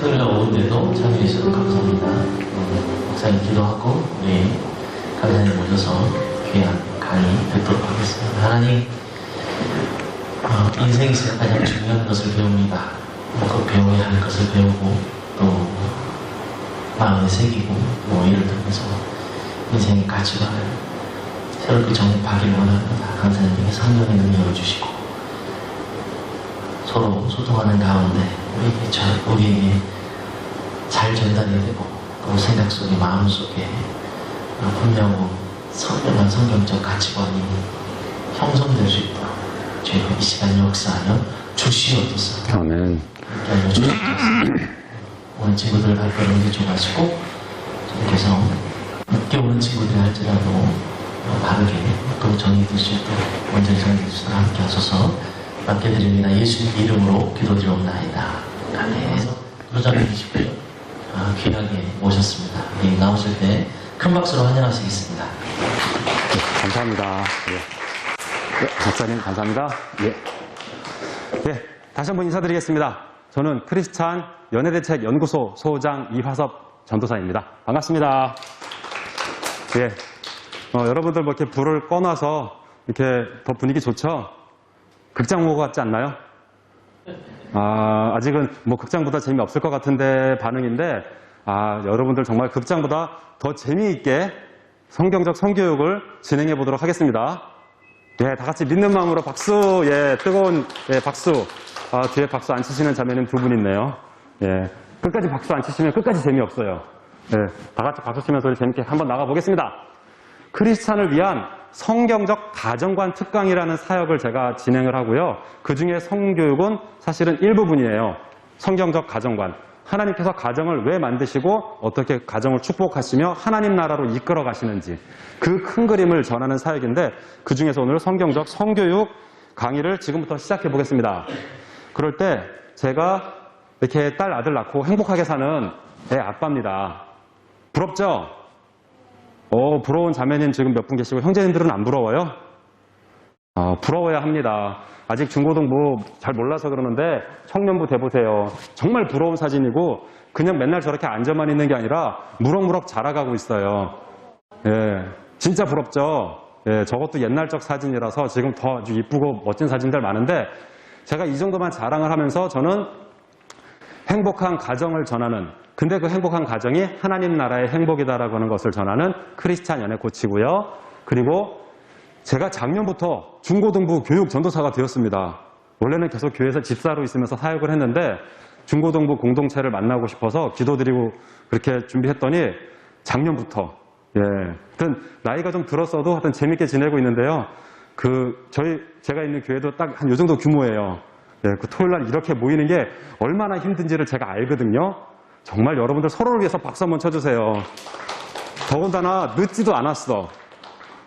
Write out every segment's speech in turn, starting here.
토요일 날 오후인데도 참여해 주셔서 감사합니다. 목사님 기도하고 우리 강사님 모셔서 귀한 강의 뵙도록 하겠습니다. 하나님, 인생에서 가장 중요한 것을 배웁니다. 꼭 배워야 할 것을 배우고 또 마음에 새기고 이를 통해서 인생의 가치관을 새롭게 정립하기를 원합니다. 강사님에게 성령의 능력을 주시고 서로 소통하는 가운데 우리에게 잘 전달이 되고 또 생각 속에 마음 속에 분명하고 선명한 성경적 가치관이 형성될 수 있도록 저희가 이 시간 역사하여 주시옵소서. 아멘. 오늘 친구들 발표를 해줘가지고 저희께서 늦게 오는 친구들이 할지라도 바르게 또 정리될 수 있도록 원전히 정리될 수 있도록 함께 하소서. 맡겨드립니다. 예수님 이름으로 기도드리옵나이다. 아멘. 도장해주시고요. 귀하게 모셨습니다. 우리 나오실 때 큰 박수로 환영하시겠습니다. 네, 감사합니다. 네, 박사님 감사합니다. 네, 다시 한번 인사드리겠습니다. 저는 크리스찬 연예대책 연구소 소장 이화섭 전도사입니다. 반갑습니다. 예, 여러분들 뭐 이렇게 불을 꺼놔서 이렇게 더 분위기 좋죠? 극장 보고 같지 않나요? 아직은 뭐 극장보다 재미없을 것 같은데 반응인데, 여러분들 정말 극장보다 더 재미있게 성경적 성교육을 진행해 보도록 하겠습니다. 예, 다 같이 믿는 마음으로 박수, 예, 뜨거운, 예, 박수. 뒤에 박수 안 치시는 자매님 두 분 있네요. 예, 끝까지 박수 안 치시면 끝까지 재미없어요. 예, 다 같이 박수 치면서 우리 재밌게 한번 나가보겠습니다. 크리스찬을 위한 성경적 가정관 특강이라는 사역을 제가 진행을 하고요. 그 중에 성교육은 사실은 일부분이에요. 성경적 가정관. 하나님께서 가정을 왜 만드시고 어떻게 가정을 축복하시며 하나님 나라로 이끌어 가시는지 그 큰 그림을 전하는 사역인데, 그 중에서 오늘 성경적 성교육 강의를 지금부터 시작해 보겠습니다. 그럴 때 제가 이렇게 딸 아들 낳고 행복하게 사는 애 아빠입니다. 부럽죠? 부러운 자매님 지금 몇 분 계시고 형제님들은 안 부러워요? 부러워야 합니다. 아직 중고등부 잘 몰라서 그러는데 청년부 돼보세요. 정말 부러운 사진이고 그냥 맨날 저렇게 앉아만 있는 게 아니라 무럭무럭 자라가고 있어요. 예, 진짜 부럽죠? 예, 저것도 옛날적 사진이라서 지금 더 아주 이쁘고 멋진 사진들 많은데, 제가 이 정도만 자랑을 하면서 저는 행복한 가정을 전하는, 근데 그 행복한 가정이 하나님 나라의 행복이다라고 하는 것을 전하는 크리스찬 연애 코치고요. 그리고 제가 작년부터 중고등부 교육 전도사가 되었습니다. 원래는 계속 교회에서 집사로 있으면서 사역을 했는데 중고등부 공동체를 만나고 싶어서 기도드리고 그렇게 준비했더니 작년부터, 예, 하여튼 나이가 좀 들었어도 하여튼 재밌게 지내고 있는데요. 제가 있는 교회도 딱 한 요 정도 규모예요. 예, 그 토요일 날 이렇게 모이는 게 얼마나 힘든지를 제가 알거든요. 정말 여러분들 서로를 위해서 박수 한번 쳐주세요. 더군다나 늦지도 않았어.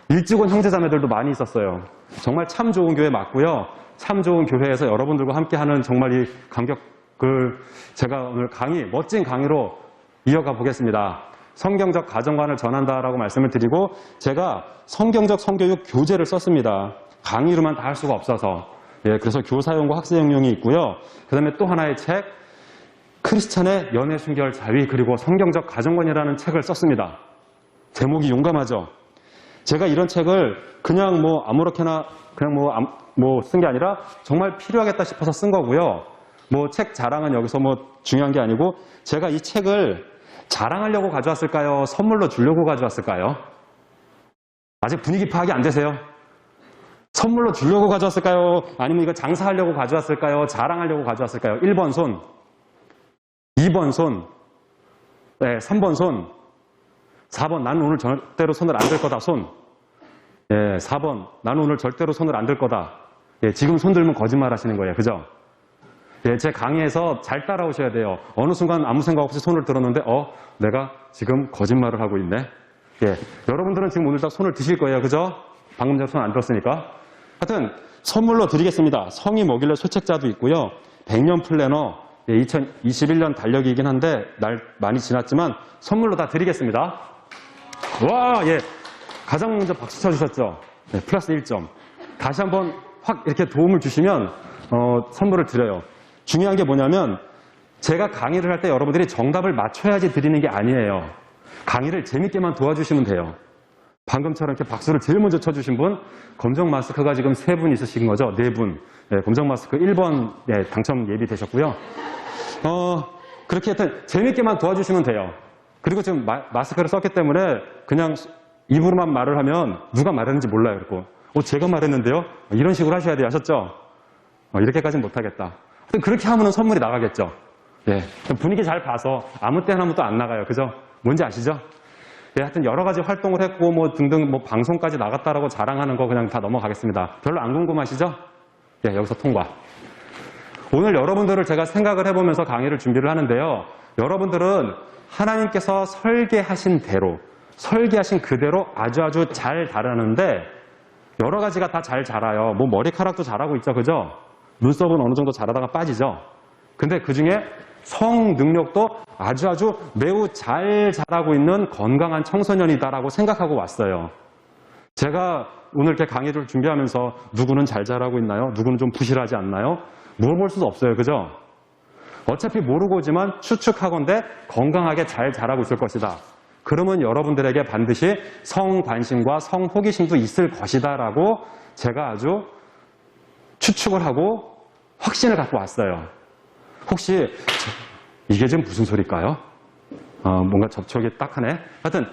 일찍 온 형제자매들도 많이 있었어요. 정말 참 좋은 교회 맞고요. 참 좋은 교회에서 여러분들과 함께하는 정말 이 제가 오늘 멋진 강의로 이어가 보겠습니다. 성경적 가정관을 전한다라고 말씀을 드리고, 제가 성경적 성교육 교재를 썼습니다. 강의로만 다 할 수가 없어서. 예, 그래서 교사용과 학생용이 있고요. 그 다음에 또 하나의 책, 크리스찬의 연애 순결 자위 그리고 성경적 가정관이라는 책을 썼습니다. 제목이 용감하죠? 제가 이런 책을 그냥 아무렇게나 그냥 쓴 게 아니라 정말 필요하겠다 싶어서 쓴 거고요. 책 자랑은 여기서 중요한 게 아니고, 제가 이 책을 자랑하려고 가져왔을까요? 선물로 주려고 가져왔을까요? 아직 분위기 파악이 안 되세요? 선물로 주려고 가져왔을까요? 아니면 이거 장사하려고 가져왔을까요? 자랑하려고 가져왔을까요? 1번 손, 2번 손, 네, 3번 손, 4번 나는 오늘 절대로 손을 안 들 거다 손. 예, 4번 나는 오늘 절대로 손을 안 들 거다. 예, 지금 손 들면 거짓말 하시는 거예요. 그죠? 예, 제 강의에서 잘 따라오셔야 돼요. 어느 순간 아무 생각 없이 손을 들었는데 내가 지금 거짓말을 하고 있네. 예, 여러분들은 지금 오늘 딱 손을 드실 거예요. 그죠? 방금 전에 손 안 들었으니까. 하여튼 선물로 드리겠습니다. 성이 뭐길래 소책자도 있고요. 100년 플래너, 2021년 달력이긴 한데 날 많이 지났지만 선물로 다 드리겠습니다. 와, 예, 가장 먼저 박수 쳐주셨죠? 네, 플러스 1점. 다시 한번 확 이렇게 도움을 주시면 선물을 드려요. 중요한 게 뭐냐면 제가 강의를 할 때 여러분들이 정답을 맞춰야지 드리는 게 아니에요. 강의를 재밌게만 도와주시면 돼요. 방금처럼 이렇게 박수를 제일 먼저 쳐주신 분, 검정 마스크가 지금 3분 있으신 거죠? 4분. 네, 검정 마스크 1번 네, 당첨 예비되셨고요. 그렇게 하여튼 재밌게만 도와주시면 돼요. 그리고 지금 마스크를 썼기 때문에 그냥 입으로만 말을 하면 누가 말했는지 몰라요. 그리고 제가 말했는데요? 이런 식으로 하셔야 돼요. 아셨죠? 이렇게까지는 못하겠다. 하여튼 그렇게 하면 선물이 나가겠죠. 예, 분위기 잘 봐서 아무 때나 하면 또 안 나가요. 그죠? 뭔지 아시죠? 예, 하여튼 여러 가지 활동을 했고 뭐 등등 뭐 방송까지 나갔다라고 자랑하는 거 그냥 다 넘어가겠습니다. 별로 안 궁금하시죠? 예, 여기서 통과. 오늘 여러분들을 제가 생각을 해보면서 강의를 준비를 하는데요. 여러분들은 하나님께서 설계하신 대로, 설계하신 그대로 아주 잘 자라는데 여러 가지가 다 잘 자라요. 뭐 머리카락도 자라고 있죠. 그죠? 눈썹은 어느 정도 자라다가 빠지죠. 근데 그 중에 성 능력도 아주 매우 잘 자라고 있는 건강한 청소년이다라고 생각하고 왔어요. 제가 오늘 이렇게 강의를 준비하면서 누구는 잘 자라고 있나요? 누구는 좀 부실하지 않나요? 물어볼 수도 없어요. 그죠? 어차피 모르고 오지만 추측하건대 건강하게 잘 자라고 있을 것이다. 그러면 여러분들에게 반드시 성관심과 성호기심도 있을 것이다라고 제가 아주 추측을 하고 확신을 갖고 왔어요. 혹시 이게 지금 무슨 소리일까요? 뭔가 접촉이 딱하네. 하여튼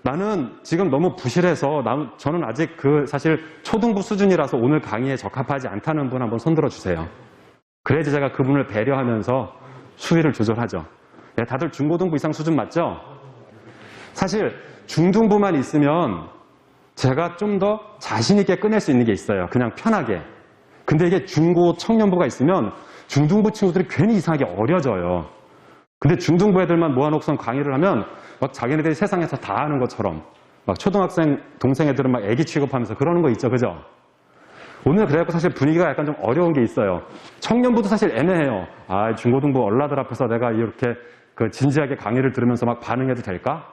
나는 지금 너무 부실해서 저는 아직 사실 초등부 수준이라서 오늘 강의에 적합하지 않다는 분 한번 손들어 주세요. 그래야지 제가 그분을 배려하면서 수위를 조절하죠. 네, 다들 중고등부 이상 수준 맞죠? 사실 중등부만 있으면 제가 좀 더 자신 있게 꺼낼 수 있는 게 있어요. 그냥 편하게. 근데 이게 중고 청년부가 있으면 중등부 친구들이 괜히 이상하게 어려져요. 근데 중등부 애들만 모아놓고선 강의를 하면 막 자기네들이 세상에서 다 아는 것처럼 막 초등학생 동생 애들은 막 애기 취급하면서 그러는 거 있죠. 그죠? 오늘 그래갖고 사실 분위기가 약간 좀 어려운 게 있어요. 청년부도 사실 애매해요. 중고등부 얼라들 앞에서 내가 이렇게 진지하게 강의를 들으면서 막 반응해도 될까?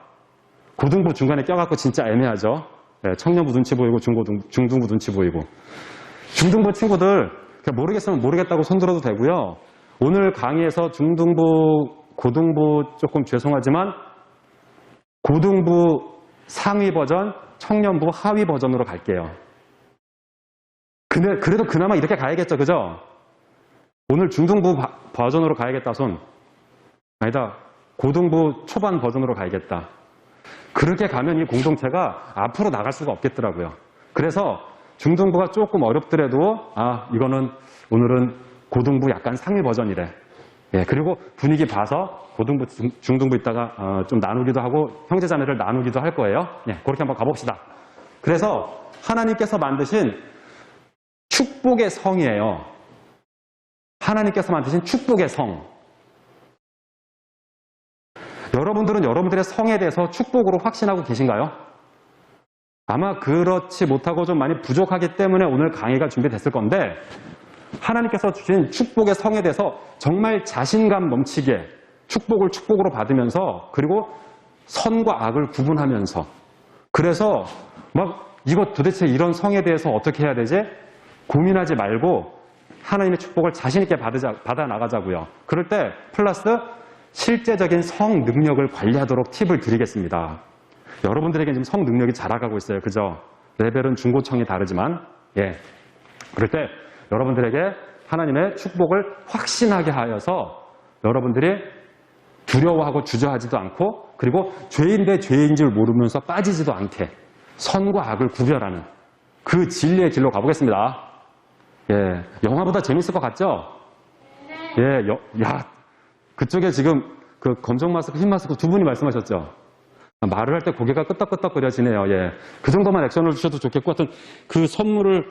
고등부 중간에 껴갖고 진짜 애매하죠. 네, 청년부 눈치 보이고 중등부 눈치 보이고. 중등부 친구들 모르겠으면 모르겠다고 손들어도 되고요. 오늘 강의에서 중등부, 고등부 조금 죄송하지만 고등부 상위 버전, 청년부 하위 버전으로 갈게요. 근데 그래도 그나마 이렇게 가야겠죠. 그죠? 오늘 중등부 버전으로 가야겠다 손. 아니다. 고등부 초반 버전으로 가야겠다. 그렇게 가면 이 공동체가 앞으로 나갈 수가 없겠더라고요. 그래서 중등부가 조금 어렵더라도 이거는 오늘은 고등부 약간 상위 버전이래. 예, 그리고 분위기 봐서 고등부, 중등부 있다가 좀 나누기도 하고 형제자매를 나누기도 할 거예요. 예, 그렇게 한번 가봅시다. 그래서 하나님께서 만드신 축복의 성이에요. 하나님께서 만드신 축복의 성. 여러분들은 여러분들의 성에 대해서 축복으로 확신하고 계신가요? 아마 그렇지 못하고 좀 많이 부족하기 때문에 오늘 강의가 준비됐을 건데 하나님께서 주신 축복의 성에 대해서 정말 자신감 넘치게 축복으로 받으면서 그리고 선과 악을 구분하면서 그래서 막 이거 도대체 이런 성에 대해서 어떻게 해야 되지? 고민하지 말고 하나님의 축복을 자신 있게 받아 나가자고요. 그럴 때 플러스 실제적인 성 능력을 관리하도록 팁을 드리겠습니다. 여러분들에게 지금 성 능력이 자라가고 있어요. 그죠? 레벨은 중고청이 다르지만 예. 그럴 때 여러분들에게 하나님의 축복을 확신하게 하여서 여러분들이 두려워하고 주저하지도 않고 그리고 죄인 대 죄인 줄 모르면서 빠지지도 않게 선과 악을 구별하는 그 진리의 길로 가보겠습니다. 예, 영화보다 재밌을 것 같죠? 예, 그쪽에 지금 그 검정 마스크, 흰 마스크 두 분이 말씀하셨죠? 말을 할 때 고개가 끄덕끄덕거려지네요. 예, 그 정도만 액션을 주셔도 좋겠고, 하여튼 그 선물을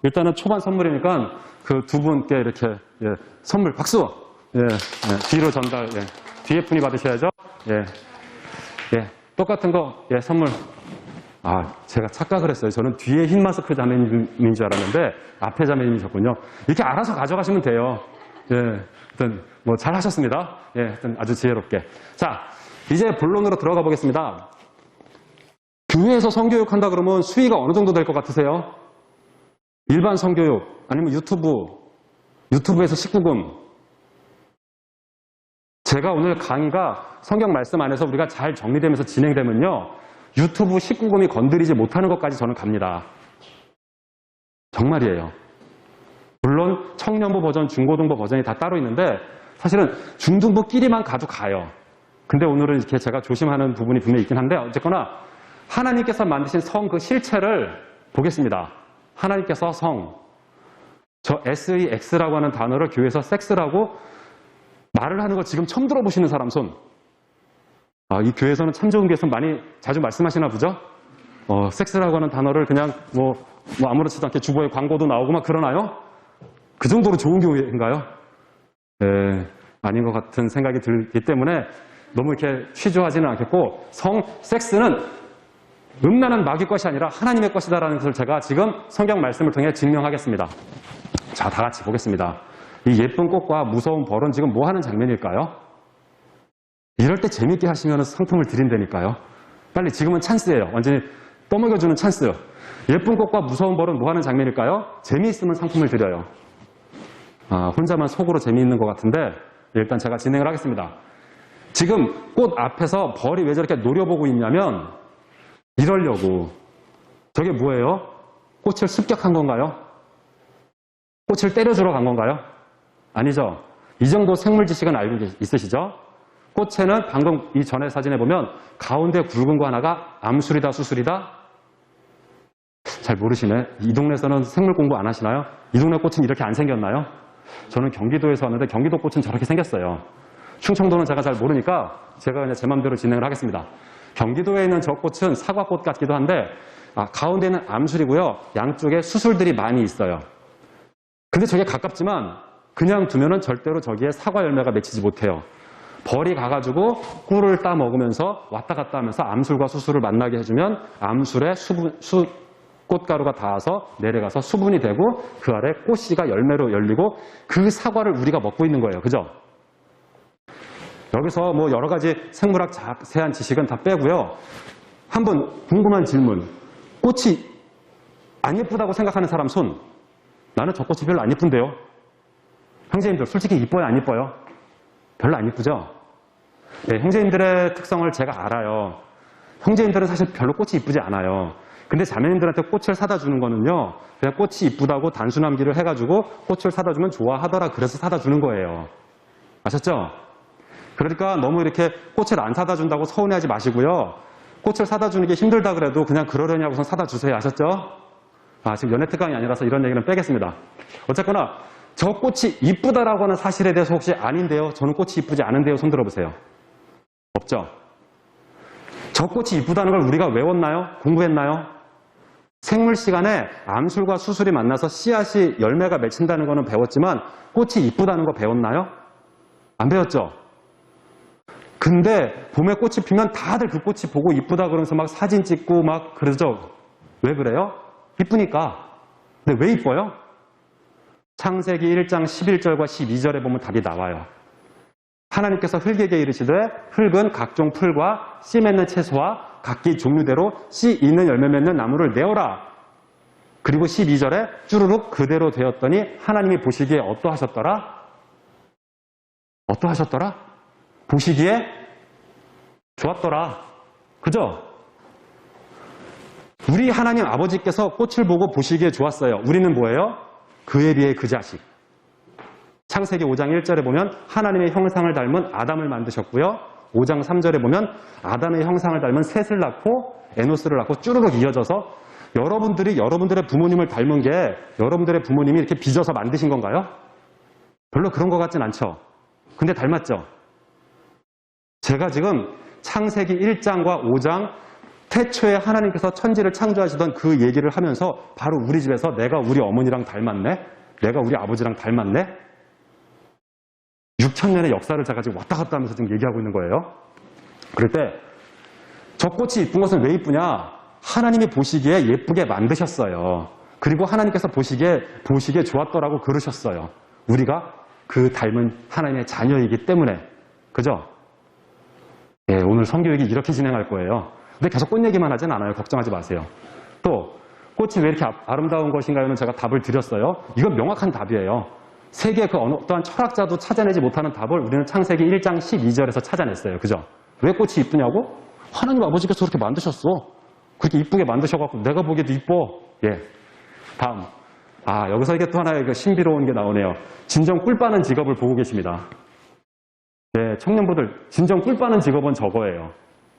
일단은 초반 선물이니까 그 두 분께 이렇게 예, 선물 박수. 예, 뒤로 전달. 예, 뒤에 분이 받으셔야죠. 예, 똑같은 거 예, 선물. 제가 착각을 했어요. 저는 뒤에 흰 마스크 자매님인 줄 알았는데 앞에 자매님이셨군요. 이렇게 알아서 가져가시면 돼요. 예, 하여튼 뭐 잘하셨습니다. 예, 하여튼 아주 지혜롭게. 자, 이제 본론으로 들어가 보겠습니다. 교회에서 성교육한다 그러면 수위가 어느 정도 될 것 같으세요? 일반 성교육 아니면 유튜브에서 19금 제가 오늘 강의가 성경 말씀 안에서 우리가 잘 정리되면서 진행되면요. 유튜브 19금이 건드리지 못하는 것까지 저는 갑니다. 정말이에요. 물론 청년부 버전, 중고등부 버전이 다 따로 있는데 사실은 중등부끼리만 가도 가요. 근데 오늘은 이렇게 제가 조심하는 부분이 분명히 있긴 한데 어쨌거나 하나님께서 만드신 성 그 실체를 보겠습니다. 하나님께서 성, 저 SEX라고 하는 단어를 교회에서 섹스라고 말을 하는 거 지금 처음 들어보시는 사람 손. 이 교회에서는 참 좋은 교회에서 많이 자주 말씀하시나 보죠? 섹스라고 하는 단어를 그냥 뭐 아무렇지도 않게 주보에 광고도 나오고 막 그러나요? 그 정도로 좋은 교회인가요? 네, 아닌 것 같은 생각이 들기 때문에 너무 이렇게 취조하지는 않겠고 섹스는 음란한 마귀 것이 아니라 하나님의 것이다라는 것을 제가 지금 성경 말씀을 통해 증명하겠습니다. 자, 다 같이 보겠습니다. 이 예쁜 꽃과 무서운 벌은 지금 뭐 하는 장면일까요? 이럴 때 재밌게 하시면 상품을 드린다니까요. 빨리 지금은 찬스예요. 완전히 떠먹여주는 찬스. 예쁜 꽃과 무서운 벌은 뭐 하는 장면일까요? 재미있으면 상품을 드려요. 혼자만 속으로 재미있는 것 같은데 일단 제가 진행을 하겠습니다. 지금 꽃 앞에서 벌이 왜 저렇게 노려보고 있냐면 이러려고. 저게 뭐예요? 꽃을 습격한 건가요? 꽃을 때려주러 간 건가요? 아니죠. 이 정도 생물 지식은 알고 있으시죠? 꽃에는 방금 이 전에 사진에 보면 가운데 굵은 거 하나가 암술이다, 수술이다? 잘 모르시네. 이 동네에서는 생물 공부 안 하시나요? 이 동네 꽃은 이렇게 안 생겼나요? 저는 경기도에서 왔는데 경기도 꽃은 저렇게 생겼어요. 충청도는 제가 잘 모르니까 제가 그냥 제 맘대로 진행을 하겠습니다. 경기도에 있는 저 꽃은 사과꽃 같기도 한데 가운데는 암술이고요. 양쪽에 수술들이 많이 있어요. 근데 저게 가깝지만 그냥 두면은 절대로 저기에 사과 열매가 맺히지 못해요. 벌이 가가지고 꿀을 따 먹으면서 왔다 갔다 하면서 암술과 수술을 만나게 해주면 암술에 꽃가루가 닿아서 내려가서 수분이 되고 그 아래 꽃씨가 열매로 열리고 그 사과를 우리가 먹고 있는 거예요. 그죠? 여기서 뭐 여러 가지 생물학 자세한 지식은 다 빼고요. 한번 궁금한 질문. 꽃이 안 예쁘다고 생각하는 사람 손. 나는 저 꽃이 별로 안 예쁜데요. 형제님들 솔직히 이뻐요, 안 이뻐요? 별로 안 이쁘죠? 네, 형제님들의 특성을 제가 알아요. 형제님들은 사실 별로 꽃이 이쁘지 않아요. 근데 자매님들한테 꽃을 사다 주는 거는요. 그냥 꽃이 이쁘다고 단순함기를 해가지고 꽃을 사다 주면 좋아하더라 그래서 사다 주는 거예요. 아셨죠? 그러니까 너무 이렇게 꽃을 안 사다 준다고 서운해하지 마시고요. 꽃을 사다 주는 게 힘들다 그래도 그냥 그러려냐고선 사다 주세요. 아셨죠? 지금 연애 특강이 아니라서 이런 얘기는 빼겠습니다. 어쨌거나 저 꽃이 이쁘다라고 하는 사실에 대해서 혹시 아닌데요? 저는 꽃이 이쁘지 않은데요? 손 들어보세요. 없죠? 저 꽃이 이쁘다는 걸 우리가 외웠나요? 공부했나요? 생물 시간에 암술과 수술이 만나서 씨앗이 열매가 맺힌다는 거는 배웠지만 꽃이 이쁘다는 거 배웠나요? 안 배웠죠? 근데 봄에 꽃이 피면 다들 그 꽃이 보고 이쁘다 그러면서 막 사진 찍고 막 그러죠? 왜 그래요? 이쁘니까. 근데 왜 이뻐요? 창세기 1장 11절과 12절에 보면 답이 나와요. 하나님께서 흙에게 이르시되 흙은 각종 풀과 씨 맺는 채소와 각기 종류대로 씨 있는 열매 맺는 나무를 내어라. 그리고 12절에 쭈루룩 그대로 되었더니 하나님이 보시기에 어떠하셨더라? 어떠하셨더라? 보시기에 좋았더라. 그죠? 우리 하나님 아버지께서 꽃을 보고 보시기에 좋았어요. 우리는 뭐예요? 그에 비해 그 자식. 창세기 5장 1절에 보면 하나님의 형상을 닮은 아담을 만드셨고요. 5장 3절에 보면 아담의 형상을 닮은 셋을 낳고 에노스를 낳고 쭈르륵 이어져서 여러분들이 여러분들의 부모님을 닮은 게 여러분들의 부모님이 이렇게 빚어서 만드신 건가요? 별로 그런 것 같진 않죠. 근데 닮았죠? 제가 지금 창세기 1장과 5장 태초에 하나님께서 천지를 창조하시던 그 얘기를 하면서 바로 우리 집에서 내가 우리 어머니랑 닮았네? 내가 우리 아버지랑 닮았네? 6,000년의 역사를 제가 지금 왔다 갔다 하면서 지금 얘기하고 있는 거예요. 그럴 때 저 꽃이 이쁜 것은 왜 이쁘냐? 하나님이 보시기에 예쁘게 만드셨어요. 그리고 하나님께서 보시기에 좋았더라고 그러셨어요. 우리가 그 닮은 하나님의 자녀이기 때문에. 그죠? 예, 오늘 성교육이 이렇게 진행할 거예요. 근데 계속 꽃 얘기만 하진 않아요. 걱정하지 마세요. 또 꽃이 왜 이렇게 아름다운 것인가요는 제가 답을 드렸어요. 이건 명확한 답이에요. 세계 그 어떠한 철학자도 찾아내지 못하는 답을 우리는 창세기 1장 12절에서 찾아냈어요. 그죠? 왜 꽃이 이쁘냐고? 하나님 아버지께서 그렇게 만드셨어. 그렇게 이쁘게 만드셔갖고 내가 보기에도 이뻐. 예. 다음. 여기서 이게 또 하나의 그 신비로운 게 나오네요. 진정 꿀 빠는 직업을 보고 계십니다. 네, 청년분들, 진정 꿀 빠는 직업은 저거예요.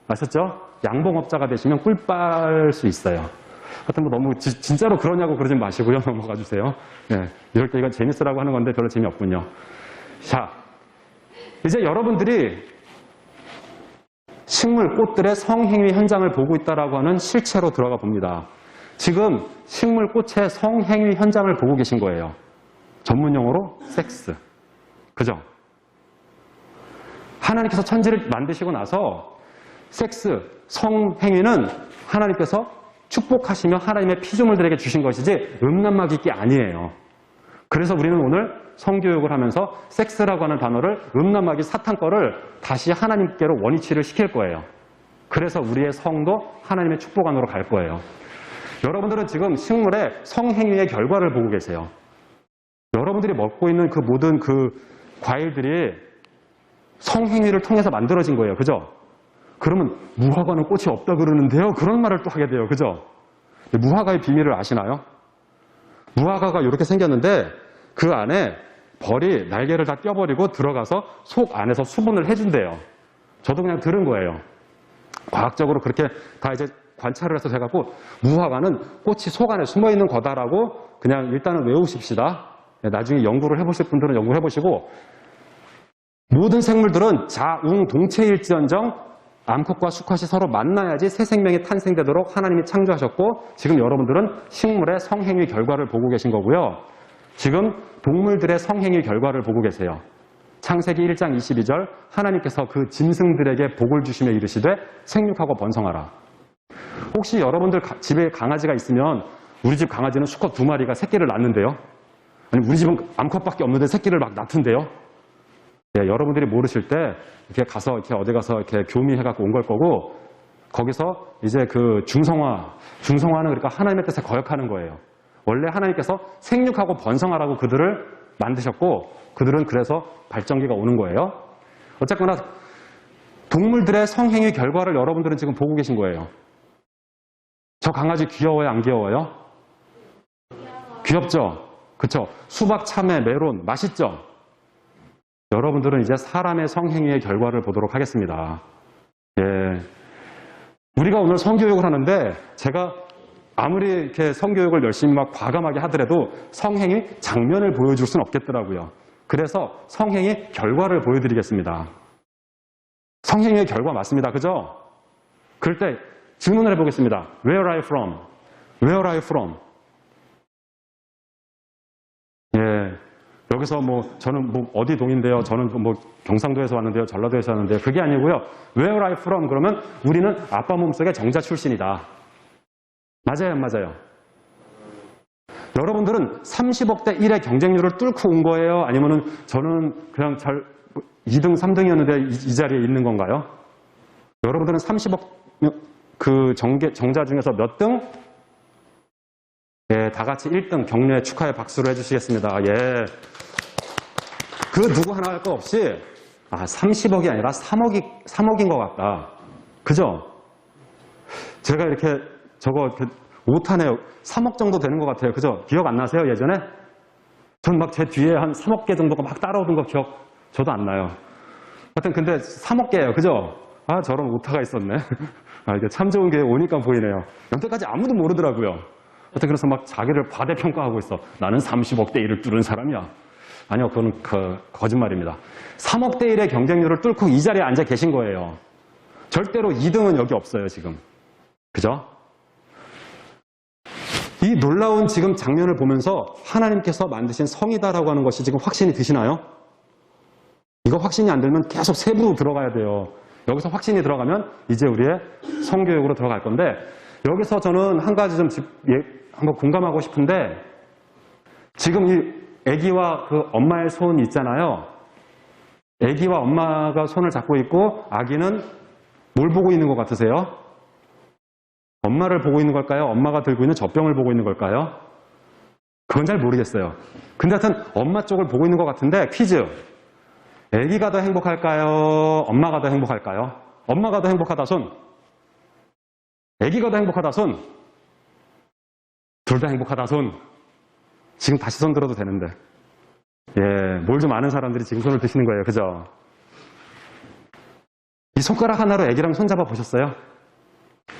아셨죠? 양봉업자가 되시면 꿀 빨 수 있어요. 하여튼 뭐 너무 진짜로 그러냐고 그러지 마시고요. 넘어가 주세요. 네, 이럴 때 이건 재밌으라고 하는 건데 별로 재미없군요. 자, 이제 여러분들이 식물, 꽃들의 성행위 현장을 보고 있다라고 하는 실체로 들어가 봅니다. 지금 식물, 꽃의 성행위 현장을 보고 계신 거예요. 전문 용어로 섹스. 그죠? 하나님께서 천지를 만드시고 나서 섹스, 성행위는 하나님께서 축복하시며 하나님의 피조물들에게 주신 것이지 음란막 있기 아니에요. 그래서 우리는 오늘 성교육을 하면서 섹스라고 하는 단어를 음란막이 사탄 거를 다시 하나님께로 원위치를 시킬 거예요. 그래서 우리의 성도 하나님의 축복 안으로 갈 거예요. 여러분들은 지금 식물의 성행위의 결과를 보고 계세요. 여러분들이 먹고 있는 그 모든 그 과일들이 성행위를 통해서 만들어진 거예요. 그죠? 그러면 무화과는 꽃이 없다 그러는데요. 그런 말을 또 하게 돼요. 그죠? 무화과의 비밀을 아시나요? 무화과가 이렇게 생겼는데 그 안에 벌이 날개를 다 껴버리고 들어가서 속 안에서 수분을 해준대요. 저도 그냥 들은 거예요. 과학적으로 그렇게 다 이제 관찰을 해서 해갖고 무화과는 꽃이 속 안에 숨어있는 거다라고 그냥 일단은 외우십시다. 나중에 연구를 해보실 분들은 연구해보시고 모든 생물들은 자웅동체일지언정 암컷과 수컷이 서로 만나야지 새 생명이 탄생되도록 하나님이 창조하셨고 지금 여러분들은 식물의 성행위 결과를 보고 계신 거고요. 지금 동물들의 성행위 결과를 보고 계세요. 창세기 1장 22절 하나님께서 그 짐승들에게 복을 주시며 이르시되 생육하고 번성하라. 혹시 여러분들 집에 강아지가 있으면 우리 집 강아지는 수컷 2마리가 새끼를 낳는데요. 아니 우리 집은 암컷밖에 없는데 새끼를 막 낳던데요. 예, 여러분들이 모르실 때 이렇게 가서 이렇게 어디 가서 이렇게 교미해갖고 온 걸 거고 거기서 이제 그 중성화는 그러니까 하나님의 뜻에 거역하는 거예요. 원래 하나님께서 생육하고 번성하라고 그들을 만드셨고 그들은 그래서 발전기가 오는 거예요. 어쨌거나 동물들의 성행위 결과를 여러분들은 지금 보고 계신 거예요. 저 강아지 귀여워요? 안 귀여워요? 귀엽죠? 그쵸? 수박, 참외, 메론 맛있죠? 여러분들은 이제 사람의 성행위의 결과를 보도록 하겠습니다. 예. 우리가 오늘 성교육을 하는데 제가 아무리 이렇게 성교육을 열심히 막 과감하게 하더라도 성행위 장면을 보여줄 수는 없겠더라고요. 그래서 성행위 결과를 보여드리겠습니다. 성행위의 결과 맞습니다. 그죠? 그럴 때 질문을 해보겠습니다. Where are you from? Where are you from? 예. 여기서 뭐 저는 뭐 어디 동인데요. 저는 뭐 경상도에서 왔는데요. 전라도에서 왔는데요. 그게 아니고요. Where are you from? 그러면 우리는 아빠 몸속의 정자 출신이다. 맞아요, 안 맞아요? 여러분들은 30억 대 1의 경쟁률을 뚫고 온 거예요? 아니면은 저는 그냥 2등, 3등이었는데 이 자리에 있는 건가요? 여러분들은 30억 그 정자 중에서 몇 등? 예, 다 같이 1등 격려의 축하의 박수를 해주시겠습니다. 예. 그 누구 하나 할 거 없이 30억이 아니라 3억인 것 같다. 그죠? 제가 이렇게 저거 오탄에 3억 정도 되는 것 같아요. 그죠? 기억 안 나세요? 예전에? 전 막 제 뒤에 한 3억 개 정도가 막 따라오던 거 기억 저도 안 나요. 하여튼 근데 3억 개예요. 그죠? 저런 오타가 있었네. 이게 참 좋은 게 오니까 보이네요. 여태까지 아무도 모르더라고요. 하여튼 그래서 막 자기를 과대평가하고 있어. 나는 30억 대 1을 뚫은 사람이야. 아니요, 그건 거짓말입니다. 3억 대 1의 경쟁률을 뚫고 이 자리에 앉아 계신 거예요. 절대로 2등은 여기 없어요, 지금. 그죠? 이 놀라운 지금 장면을 보면서 하나님께서 만드신 성이다라고 하는 것이 지금 확신이 드시나요? 이거 확신이 안 들면 계속 세부로 들어가야 돼요. 여기서 확신이 들어가면 이제 우리의 성교육으로 들어갈 건데 여기서 저는 한 가지 좀 한번 공감하고 싶은데 지금 이 아기와 그 엄마의 손 있잖아요. 아기와 엄마가 손을 잡고 있고 아기는 뭘 보고 있는 것 같으세요? 엄마를 보고 있는 걸까요? 엄마가 들고 있는 젖병을 보고 있는 걸까요? 그건 잘 모르겠어요. 근데 하여튼 엄마 쪽을 보고 있는 것 같은데 퀴즈. 아기가 더 행복할까요? 엄마가 더 행복할까요? 엄마가 더 행복하다 손. 아기가 더 행복하다 손. 둘 다 행복하다 손. 지금 다시 손 들어도 되는데. 예, 뭘 좀 아는 사람들이 지금 손을 드시는 거예요. 그죠? 이 손가락 하나로 아기랑 손 잡아 보셨어요?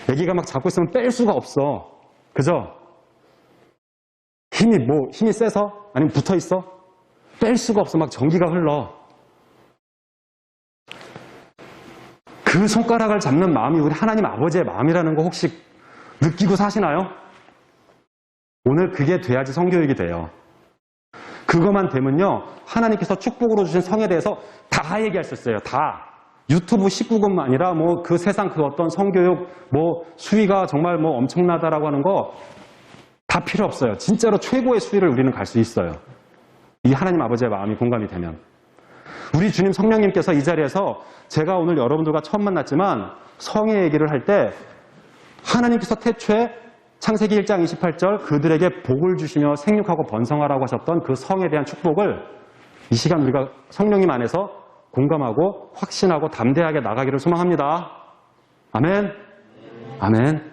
아기가 막 잡고 있으면 뺄 수가 없어. 그죠? 힘이 세서? 아니면 붙어 있어? 뺄 수가 없어. 막 전기가 흘러. 그 손가락을 잡는 마음이 우리 하나님 아버지의 마음이라는 거 혹시 느끼고 사시나요? 오늘 그게 돼야지 성교육이 돼요. 그것만 되면요, 하나님께서 축복으로 주신 성에 대해서 다 얘기할 수 있어요. 다. 유튜브 19금만 아니라 뭐 그 세상 그 어떤 성교육 뭐 수위가 정말 뭐 엄청나다라고 하는 거 다 필요 없어요. 진짜로 최고의 수위를 우리는 갈 수 있어요. 이 하나님 아버지의 마음이 공감이 되면. 우리 주님 성령님께서 이 자리에서 제가 오늘 여러분들과 처음 만났지만 성의 얘기를 할 때 하나님께서 태초에 창세기 1장 28절 그들에게 복을 주시며 생육하고 번성하라고 하셨던 그 성에 대한 축복을 이 시간 우리가 성령님 안에서 공감하고 확신하고 담대하게 나가기를 소망합니다. 아멘. 아멘.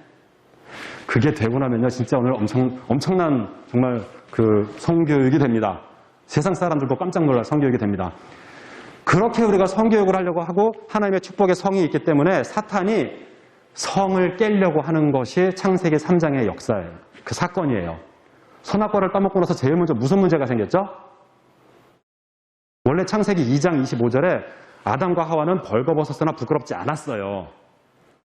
그게 되고 나면요, 진짜 오늘 엄청난 정말 그 성교육이 됩니다. 세상 사람들도 깜짝 놀랄 성교육이 됩니다. 그렇게 우리가 성교육을 하려고 하고 하나님의 축복의 성이 있기 때문에 사탄이 성을 깨려고 하는 것이 창세기 3장의 역사예요. 그 사건이에요. 선악과를 따먹고 나서 제일 먼저 무슨 문제가 생겼죠? 원래 창세기 2장 25절에 아담과 하와는 벌거벗었으나 부끄럽지 않았어요.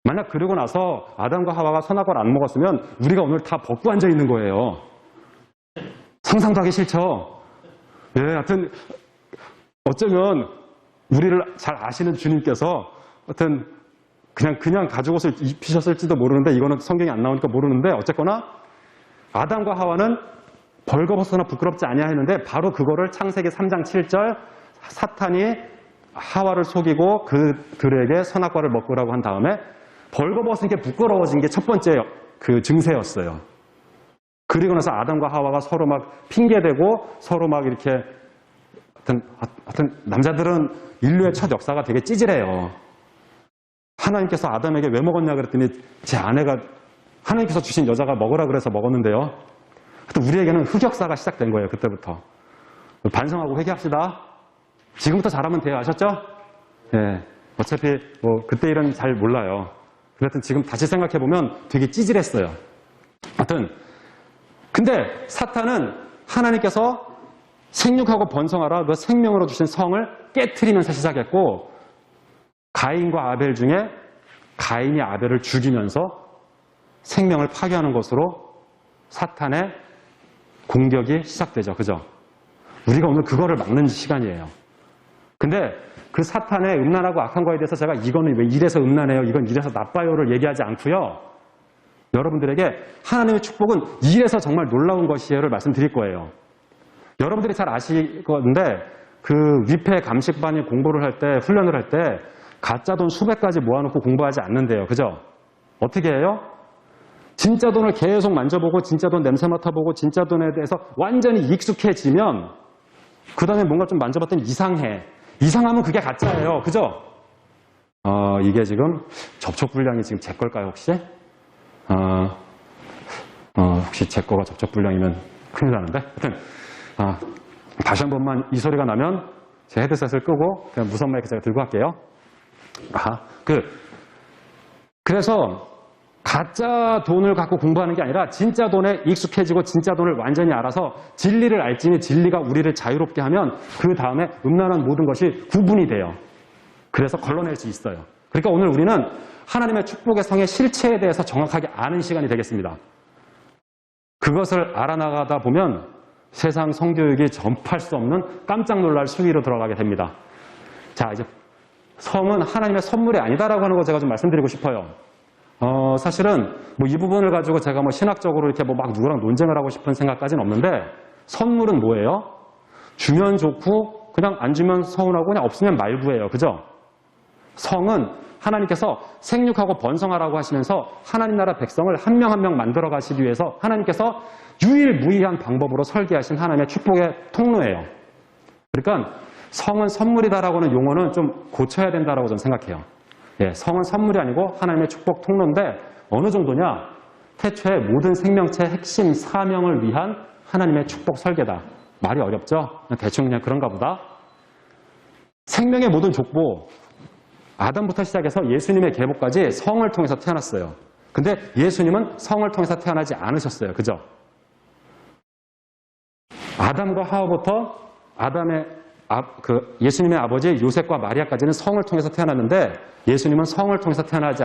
만약 그러고 나서 아담과 하와가 선악과를 안 먹었으면 우리가 오늘 다 벗고 앉아 있는 거예요. 상상도 하기 싫죠? 예, 하여튼 어쩌면 우리를 잘 아시는 주님께서 하여튼 그냥 가죽옷을 입히셨을지도 모르는데 이거는 성경이 안 나오니까 모르는데 어쨌거나 아담과 하와는 벌거벗으나 부끄럽지 아니하 했는데 바로 그거를 창세기 3장 7절 사탄이 하와를 속이고 그들에게 선악과를 먹으라고 한 다음에 벌거벗은 게 부끄러워진 게 첫 번째 그 증세였어요. 그리고 나서 아담과 하와가 서로 막 핑계대고 서로 막 이렇게 하여튼 남자들은 인류의 첫 역사가 되게 찌질해요. 하나님께서 아담에게 왜 먹었냐 그랬더니 제 아내가 하나님께서 주신 여자가 먹으라 그래서 먹었는데요. 하여튼 우리에게는 흑역사가 시작된 거예요. 그때부터. 반성하고 회개합시다. 지금부터 잘하면 돼요. 아셨죠? 예. 어차피 뭐 그때 일은 잘 몰라요. 하여튼 지금 다시 생각해보면 되게 찌질했어요. 하여튼 근데 사탄은 하나님께서 생육하고 번성하라 그 생명으로 주신 성을 깨트리면서 시작했고 가인과 아벨 중에 가인이 아벨을 죽이면서 생명을 파괴하는 것으로 사탄의 공격이 시작되죠. 그죠? 우리가 오늘 그거를 막는 시간이에요. 근데 그 사탄의 음란하고 악한 거에 대해서 제가 이거는 왜 이래서 음란해요, 이건 이래서 나빠요를 얘기하지 않고요. 여러분들에게 하나님의 축복은 이래서 정말 놀라운 것이에요를 말씀드릴 거예요. 여러분들이 잘 아실 건데 그 위패 감식반이 공부를 할 때, 훈련을 할 때 가짜 돈 수백 가지 모아놓고 공부하지 않는데요. 그죠? 어떻게 해요? 진짜 돈을 계속 만져보고 진짜 돈 냄새 맡아보고 진짜 돈에 대해서 완전히 익숙해지면 그 다음에 뭔가 좀 만져봤더니 이상해. 이상하면 그게 가짜예요. 그죠? 이게 지금 접촉 불량이 지금 제 걸까요, 혹시? 혹시 제 거가 접촉 불량이면 큰일 나는데? 하여튼, 다시 한 번만 이 소리가 나면 제 헤드셋을 끄고 그냥 무선 마이크 제가 들고 갈게요. 그래서 가짜 돈을 갖고 공부하는 게 아니라 진짜 돈에 익숙해지고 진짜 돈을 완전히 알아서 진리를 알지니 진리가 우리를 자유롭게 하면 그 다음에 음란한 모든 것이 구분이 돼요. 그래서 걸러낼 수 있어요. 그러니까 오늘 우리는 하나님의 축복의 성의 실체에 대해서 정확하게 아는 시간이 되겠습니다. 그것을 알아나가다 보면 세상 성교육이 전파할 수 없는 깜짝 놀랄 수위로 들어가게 됩니다. 자, 이제 성은 하나님의 선물이 아니다라고 하는 거 제가 좀 말씀드리고 싶어요. 사실은 뭐 이 부분을 가지고 제가 뭐 신학적으로 이렇게 뭐 막 누구랑 논쟁을 하고 싶은 생각까지는 없는데 선물은 뭐예요? 주면 좋고 그냥 안 주면 서운하고 그냥 없으면 말구예요. 그죠? 성은 하나님께서 생육하고 번성하라고 하시면서 하나님 나라 백성을 한 명 한 명 만들어 가시기 위해서 하나님께서 유일무이한 방법으로 설계하신 하나님의 축복의 통로예요. 그러니까 성은 선물이다라고 하는 용어는 좀 고쳐야 된다라고 저는 생각해요. 예, 성은 선물이 아니고 하나님의 축복 통로인데 어느 정도냐? 태초에 모든 생명체의 핵심 사명을 위한 하나님의 축복 설계다. 말이 어렵죠? 대충 그냥 그런가 보다. 생명의 모든 족보, 아담부터 시작해서 예수님의 계보까지 성을 통해서 태어났어요. 근데 예수님은 성을 통해서 태어나지 않으셨어요. 그죠? 아담과 하와부터 예수님의 아버지 요셉과 마리아까지는 성을 통해서 태어났는데 예수님은 성을 통해서 태어나지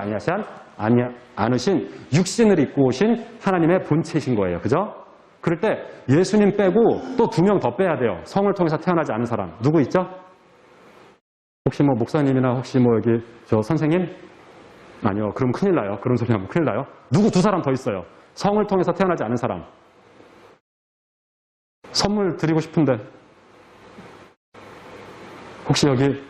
않으신 육신을 입고 오신 하나님의 본체이신 거예요. 그죠? 그럴 때 예수님 빼고 또 2명 더 빼야 돼요. 성을 통해서 태어나지 않은 사람. 누구 있죠? 혹시 뭐 목사님이나 혹시 뭐 여기 저 선생님? 아니요. 그럼 큰일 나요. 그런 소리 하면 큰일 나요. 누구 2 사람 더 있어요. 성을 통해서 태어나지 않은 사람. 선물 드리고 싶은데 혹시 여기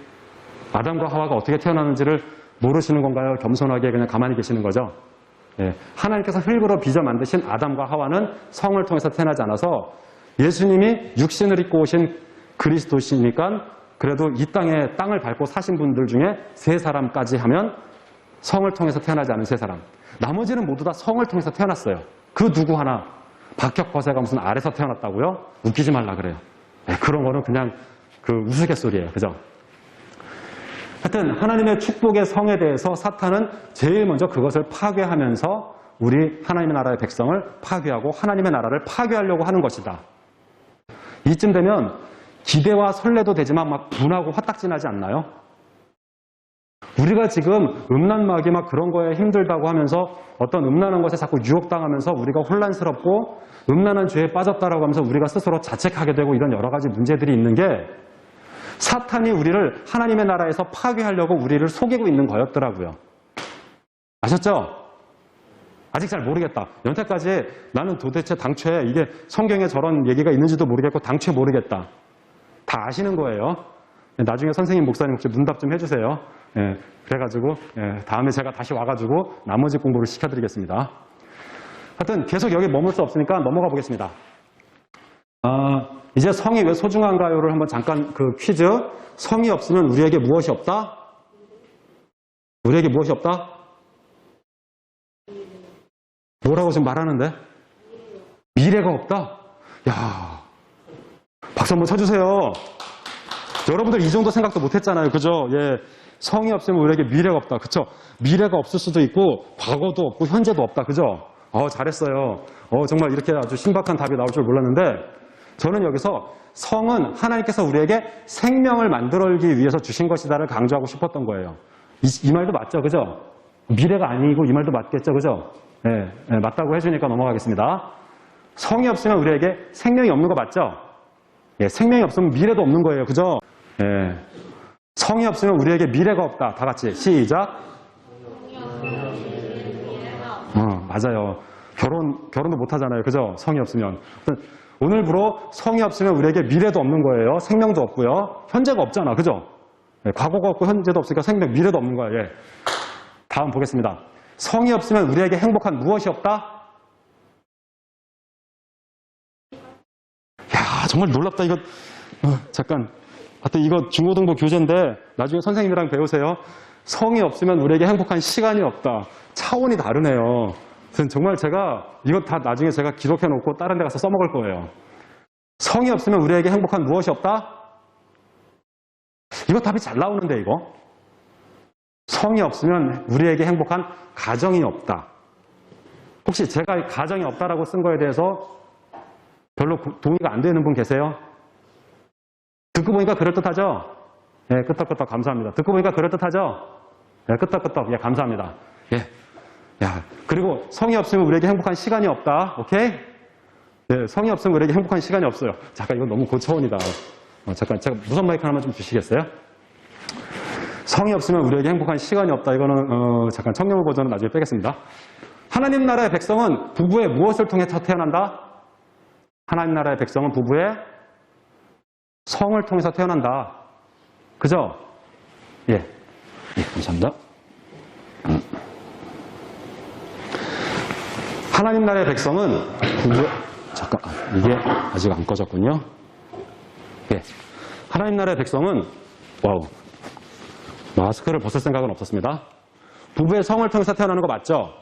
아담과 하와가 어떻게 태어나는지를 모르시는 건가요? 겸손하게 그냥 가만히 계시는 거죠? 예, 하나님께서 흙으로 빚어 만드신 아담과 하와는 성을 통해서 태어나지 않아서 예수님이 육신을 입고 오신 그리스도시니까 그래도 이 땅을 밟고 사신 분들 중에 3사람까지 하면 성을 통해서 태어나지 않은 3사람. 나머지는 모두 다 성을 통해서 태어났어요. 그 누구 하나 박혁거세가 무슨 아래서 태어났다고요? 웃기지 말라 그래요. 예, 그런 거는 그냥 그 우스갯소리예요. 그죠? 하여튼 하나님의 축복의 성에 대해서 사탄은 제일 먼저 그것을 파괴하면서 우리 하나님의 나라의 백성을 파괴하고 하나님의 나라를 파괴하려고 하는 것이다. 이쯤 되면 기대와 설레도 되지만 막 분하고 화딱지나지 않나요? 우리가 지금 음란마귀 막 그런 거에 힘들다고 하면서 어떤 음란한 것에 자꾸 유혹당하면서 우리가 혼란스럽고 음란한 죄에 빠졌다라고 하면서 우리가 스스로 자책하게 되고 이런 여러 가지 문제들이 있는 게 사탄이 우리를 하나님의 나라에서 파괴하려고 우리를 속이고 있는 거였더라고요. 아셨죠? 아직 잘 모르겠다. 여태까지 나는 도대체 당초에 이게 성경에 저런 얘기가 있는지도 모르겠고 당초에 모르겠다. 다 아시는 거예요. 나중에 선생님, 목사님 혹시 문답 좀 해주세요. 예, 그래가지고 다음에 제가 다시 와가지고 나머지 공부를 시켜드리겠습니다. 하여튼 계속 여기 머물 수 없으니까 넘어가 보겠습니다. 이제 성이 왜 소중한가요를 한번 잠깐 그 퀴즈. 성이 없으면 우리에게 무엇이 없다? 우리에게 무엇이 없다? 뭐라고 지금 말하는데? 미래가 없다? 야, 박수 한번 쳐주세요. 여러분들 이 정도 생각도 못했잖아요. 그죠? 예, 성이 없으면 우리에게 미래가 없다. 그쵸? 미래가 없을 수도 있고 과거도 없고 현재도 없다. 그죠? 잘했어요. 정말 이렇게 아주 신박한 답이 나올 줄 몰랐는데 저는 여기서 성은 하나님께서 우리에게 생명을 만들기 위해서 주신 것이다를 강조하고 싶었던 거예요. 이 말도 맞죠? 그죠? 미래가 아니고 이 말도 맞겠죠? 그죠? 예, 맞다고 해주니까 넘어가겠습니다. 성이 없으면 우리에게 생명이 없는 거 맞죠? 예, 생명이 없으면 미래도 없는 거예요. 그죠? 예, 성이 없으면 우리에게 미래가 없다. 다 같이 시작. 맞아요. 결혼도 못 하잖아요. 그죠? 성이 없으면. 오늘부로 성이 없으면 우리에게 미래도 없는 거예요. 생명도 없고요. 현재가 없잖아. 그죠? 예, 과거가 없고 현재도 없으니까 미래도 없는 거예요. 예. 다음 보겠습니다. 성이 없으면 우리에게 행복한 무엇이 없다? 야, 정말 놀랍다. 이거 잠깐. 하여튼 이거 중고등부 교재인데 나중에 선생님이랑 배우세요. 성이 없으면 우리에게 행복한 시간이 없다. 차원이 다르네요. 정말 제가 이거 다 나중에 제가 기록해 놓고 다른 데 가서 써먹을 거예요. 성이 없으면 우리에게 행복한 무엇이 없다? 이거 답이 잘 나오는데 이거. 성이 없으면 우리에게 행복한 가정이 없다. 혹시 제가 가정이 없다라고 쓴 거에 대해서 별로 동의가 안 되는 분 계세요? 듣고 보니까 그럴듯하죠? 예, 끄떡끄떡 감사합니다. 듣고 보니까 그럴듯하죠? 예, 끄떡끄떡. 예, 감사합니다. 예. 야, 그리고 성이 없으면 우리에게 행복한 시간이 없다. 오케이? 네, 성이 없으면 우리에게 행복한 시간이 없어요. 잠깐, 이건 너무 고차원이다. 잠깐, 제가 무선 마이크 하나만 좀 주시겠어요? 성이 없으면 우리에게 행복한 시간이 없다. 이거는, 잠깐, 청렴 버전은 나중에 빼겠습니다. 하나님 나라의 백성은 부부의 무엇을 통해 태어난다? 하나님 나라의 백성은 부부의 성을 통해서 태어난다. 그죠? 예. 예, 감사합니다. 하나님 나라의 백성은 이제 이게 아직 안 꺼졌군요. 예. 하나님 나라의 백성은 마스크를 벗을 생각은 없었습니다. 부부의 성을 통해서 태어나는 거 맞죠?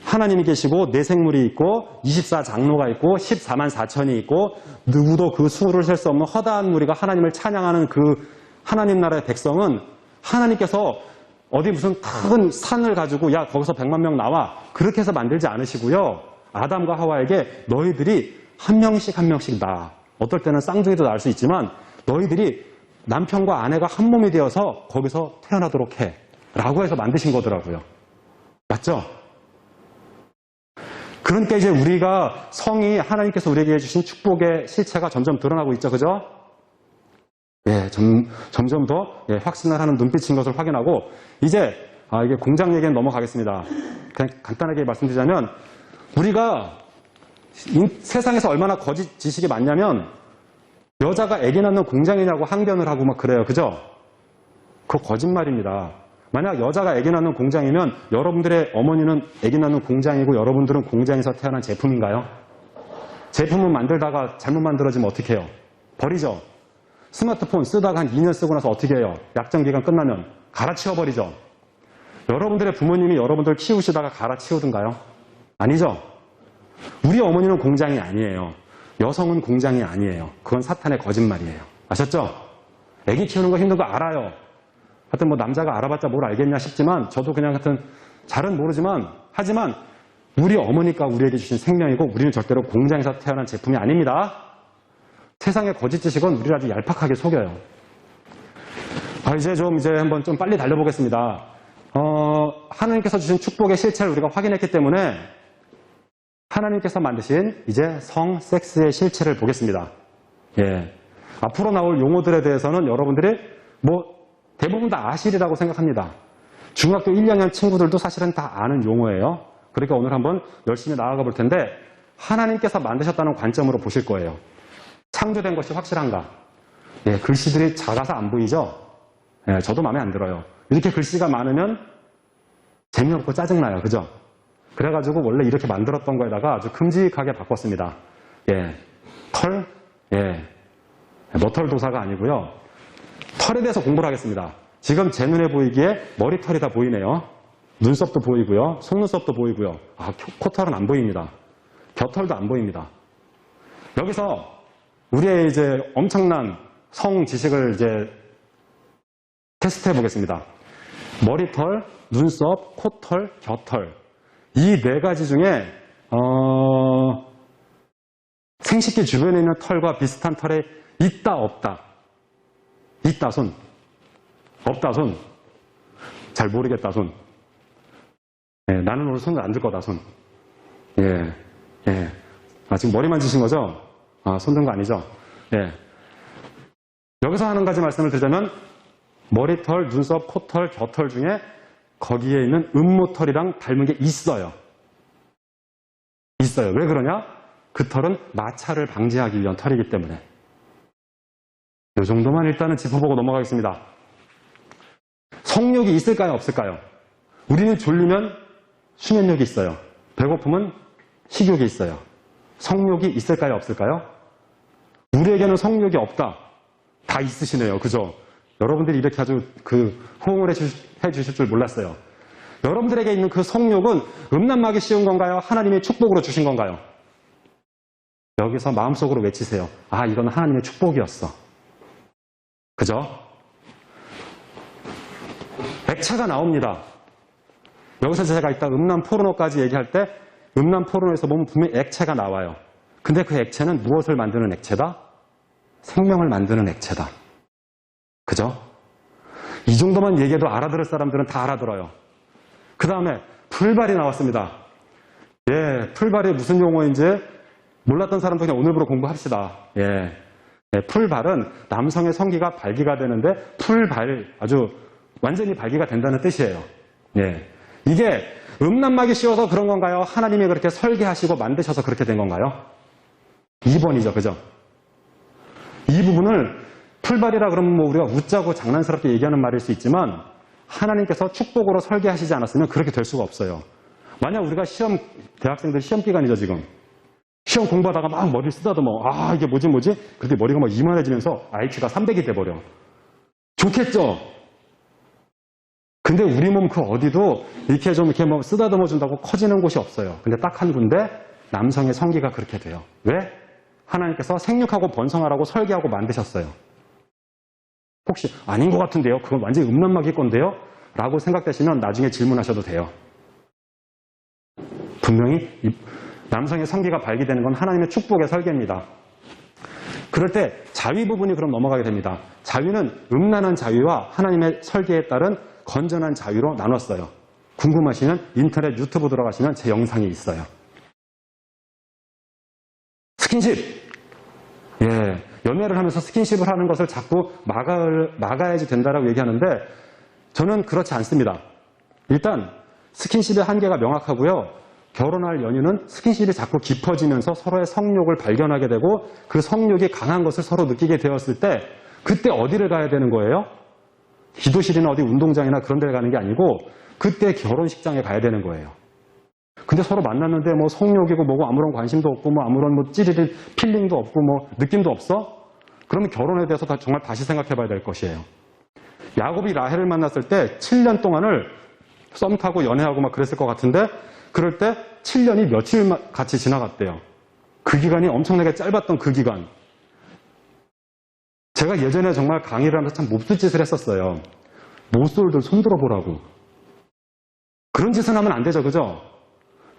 하나님이 계시고 내 생물이 있고 24장로가 있고 14만 4천이 있고 누구도 그 수를 셀 수 없는 허다한 무리가 하나님을 찬양하는 그 하나님 나라의 백성은 하나님께서 어디 무슨 큰 산을 가지고 야 거기서 100만 명 나와 그렇게 해서 만들지 않으시고요. 아담과 하와에게 너희들이 한 명씩 한 명씩 낳아. 어떨 때는 쌍둥이도 낳을 수 있지만 너희들이 남편과 아내가 한 몸이 되어서 거기서 태어나도록 해. 라고 해서 만드신 거더라고요. 맞죠? 그러니까 이제 우리가 성이 하나님께서 우리에게 해주신 축복의 실체가 점점 드러나고 있죠. 그죠? 예, 점점 더 확신을 하는 눈빛인 것을 확인하고 이제 이게 공장 얘기는 넘어가겠습니다. 그냥 간단하게 말씀드리자면 우리가 세상에서 얼마나 거짓 지식이 많냐면 여자가 아기 낳는 공장이냐고 항변을 하고 막 그래요. 그죠? 그거 거짓말입니다. 만약 여자가 아기 낳는 공장이면 여러분들의 어머니는 아기 낳는 공장이고 여러분들은 공장에서 태어난 제품인가요? 제품은 만들다가 잘못 만들어지면 어떻게 해요? 버리죠? 스마트폰 쓰다가 한 2년 쓰고 나서 어떻게 해요? 약정기간 끝나면 갈아치워버리죠? 여러분들의 부모님이 여러분들 키우시다가 갈아치우든가요? 아니죠? 우리 어머니는 공장이 아니에요. 여성은 공장이 아니에요. 그건 사탄의 거짓말이에요. 아셨죠? 아기 키우는 거 힘든 거 알아요. 하여튼 뭐 남자가 알아봤자 뭘 알겠냐 싶지만 저도 그냥 하여튼 잘은 모르지만 하지만 우리 어머니가 우리에게 주신 생명이고 우리는 절대로 공장에서 태어난 제품이 아닙니다. 세상의 거짓 지식은 우리를 아주 얄팍하게 속여요. 이제 한번 좀 빨리 달려보겠습니다. 하나님께서 주신 축복의 실체를 우리가 확인했기 때문에 하나님께서 만드신 이제 성, 섹스의 실체를 보겠습니다. 예. 앞으로 나올 용어들에 대해서는 여러분들이 대부분 다 아시리라고 생각합니다. 중학교 1, 2학년 친구들도 사실은 다 아는 용어예요. 그러니까 오늘 한번 열심히 나아가 볼 텐데 하나님께서 만드셨다는 관점으로 보실 거예요. 창조된 것이 확실한가? 예, 글씨들이 작아서 안 보이죠? 예, 저도 마음에 안 들어요. 이렇게 글씨가 많으면 재미없고 짜증나요. 그죠? 그래가지고 원래 이렇게 만들었던 거에다가 아주 큼직하게 바꿨습니다. 예, 털? 예, 머털 도사가 아니고요. 털에 대해서 공부를 하겠습니다. 지금 제 눈에 보이기에 머리털이 다 보이네요. 눈썹도 보이고요. 속눈썹도 보이고요. 코털은 안 보입니다. 겨털도 안 보입니다. 여기서 우리의 이제 엄청난 성 지식을 이제 테스트해 보겠습니다. 머리털, 눈썹, 코털, 겨털. 이 네 가지 중에 생식기 주변에 있는 털과 비슷한 털에 있다 없다. 있다 손. 없다 손. 잘 모르겠다 손. 예, 나는 오늘 손을 안 들 거다 손. 예. 지금 머리 만지신 거죠? 손 든 거 아니죠? 예. 여기서 한 가지 말씀을 드리자면 머리털, 눈썹, 코털, 겨털 중에 거기에 있는 음모털이랑 닮은 게 있어요. 있어요. 왜 그러냐? 그 털은 마찰을 방지하기 위한 털이기 때문에. 이 정도만 일단은 짚어보고 넘어가겠습니다. 성욕이 있을까요? 없을까요? 우리는 졸리면 수면욕이 있어요. 배고픔은 식욕이 있어요. 성욕이 있을까요? 없을까요? 우리에게는 성욕이 없다. 다 있으시네요. 그죠? 여러분들이 이렇게 아주 호응을 해주실 줄 몰랐어요. 여러분들에게 있는 그 성욕은 음란마귀 씌운 건가요? 하나님의 축복으로 주신 건가요? 여기서 마음속으로 외치세요. 이건 하나님의 축복이었어. 그죠? 액체가 나옵니다. 여기서 제가 이따 음란 포르노까지 얘기할 때 음란 포르노에서 보면 분명히 액체가 나와요. 근데 그 액체는 무엇을 만드는 액체다? 생명을 만드는 액체다. 그죠? 이 정도만 얘기해도 알아들을 사람들은 다 알아들어요. 그 다음에 풀발이 나왔습니다. 예, 풀발이 무슨 용어인지 몰랐던 사람도 그냥 오늘부로 공부합시다. 예. 풀발은 남성의 성기가 발기가 되는데 풀발 아주 완전히 발기가 된다는 뜻이에요. 예. 이게 음란막이 씌워서 그런 건가요? 하나님이 그렇게 설계하시고 만드셔서 그렇게 된 건가요? 2번이죠. 그죠? 이 부분을 풀발이라 그러면 우리가 웃자고 장난스럽게 얘기하는 말일 수 있지만 하나님께서 축복으로 설계하시지 않았으면 그렇게 될 수가 없어요. 만약 우리가 대학생들 시험 기간이죠, 지금. 시험 공부하다가 막 머리를 쓰다듬어. 아, 이게 뭐지? 그런데 머리가 막 이만해지면서 IQ가 300이 돼버려. 좋겠죠? 근데 우리 몸 그 어디도 이렇게 좀 이렇게 뭐 쓰다듬어 준다고 커지는 곳이 없어요. 근데 딱 한 군데 남성의 성기가 그렇게 돼요. 왜? 하나님께서 생육하고 번성하라고 설계하고 만드셨어요. 혹시 아닌 것 같은데요? 그건 완전히 음란마귀 건데요? 라고 생각되시면 나중에 질문하셔도 돼요. 분명히 남성의 성기가 발기되는 건 하나님의 축복의 설계입니다. 그럴 때 자위 부분이 그럼 넘어가게 됩니다. 자위는 음란한 자위와 하나님의 설계에 따른 건전한 자위로 나눴어요. 궁금하시면 인터넷 유튜브 들어가시면 제 영상이 있어요. 스킨십. 예, 연애를 하면서 스킨십을 하는 것을 자꾸 막아야지 된다라고 얘기하는데 저는 그렇지 않습니다. 일단 스킨십의 한계가 명확하고요. 결혼할 연인은 스킨십이 자꾸 깊어지면서 서로의 성욕을 발견하게 되고 그 성욕이 강한 것을 서로 느끼게 되었을 때 그때 어디를 가야 되는 거예요? 기도실이나 어디 운동장이나 그런 데를 가는 게 아니고 그때 결혼식장에 가야 되는 거예요. 근데 서로 만났는데 뭐 성욕이고 뭐고 아무런 관심도 없고 뭐 아무런 뭐 찌릿 필링도 없고 뭐 느낌도 없어? 그러면 결혼에 대해서 정말 다시 생각해 봐야 될 것이에요. 야곱이 라헬을 만났을 때 7년 동안을 썸 타고 연애하고 막 그랬을 것 같은데 그럴 때 7년이 며칠 같이 지나갔대요. 그 기간이 엄청나게 짧았던 그 기간. 제가 예전에 정말 강의를 하면서 참 몹쓸 짓을 했었어요. 모쏠들 손들어 보라고. 그런 짓은 하면 안 되죠, 그죠?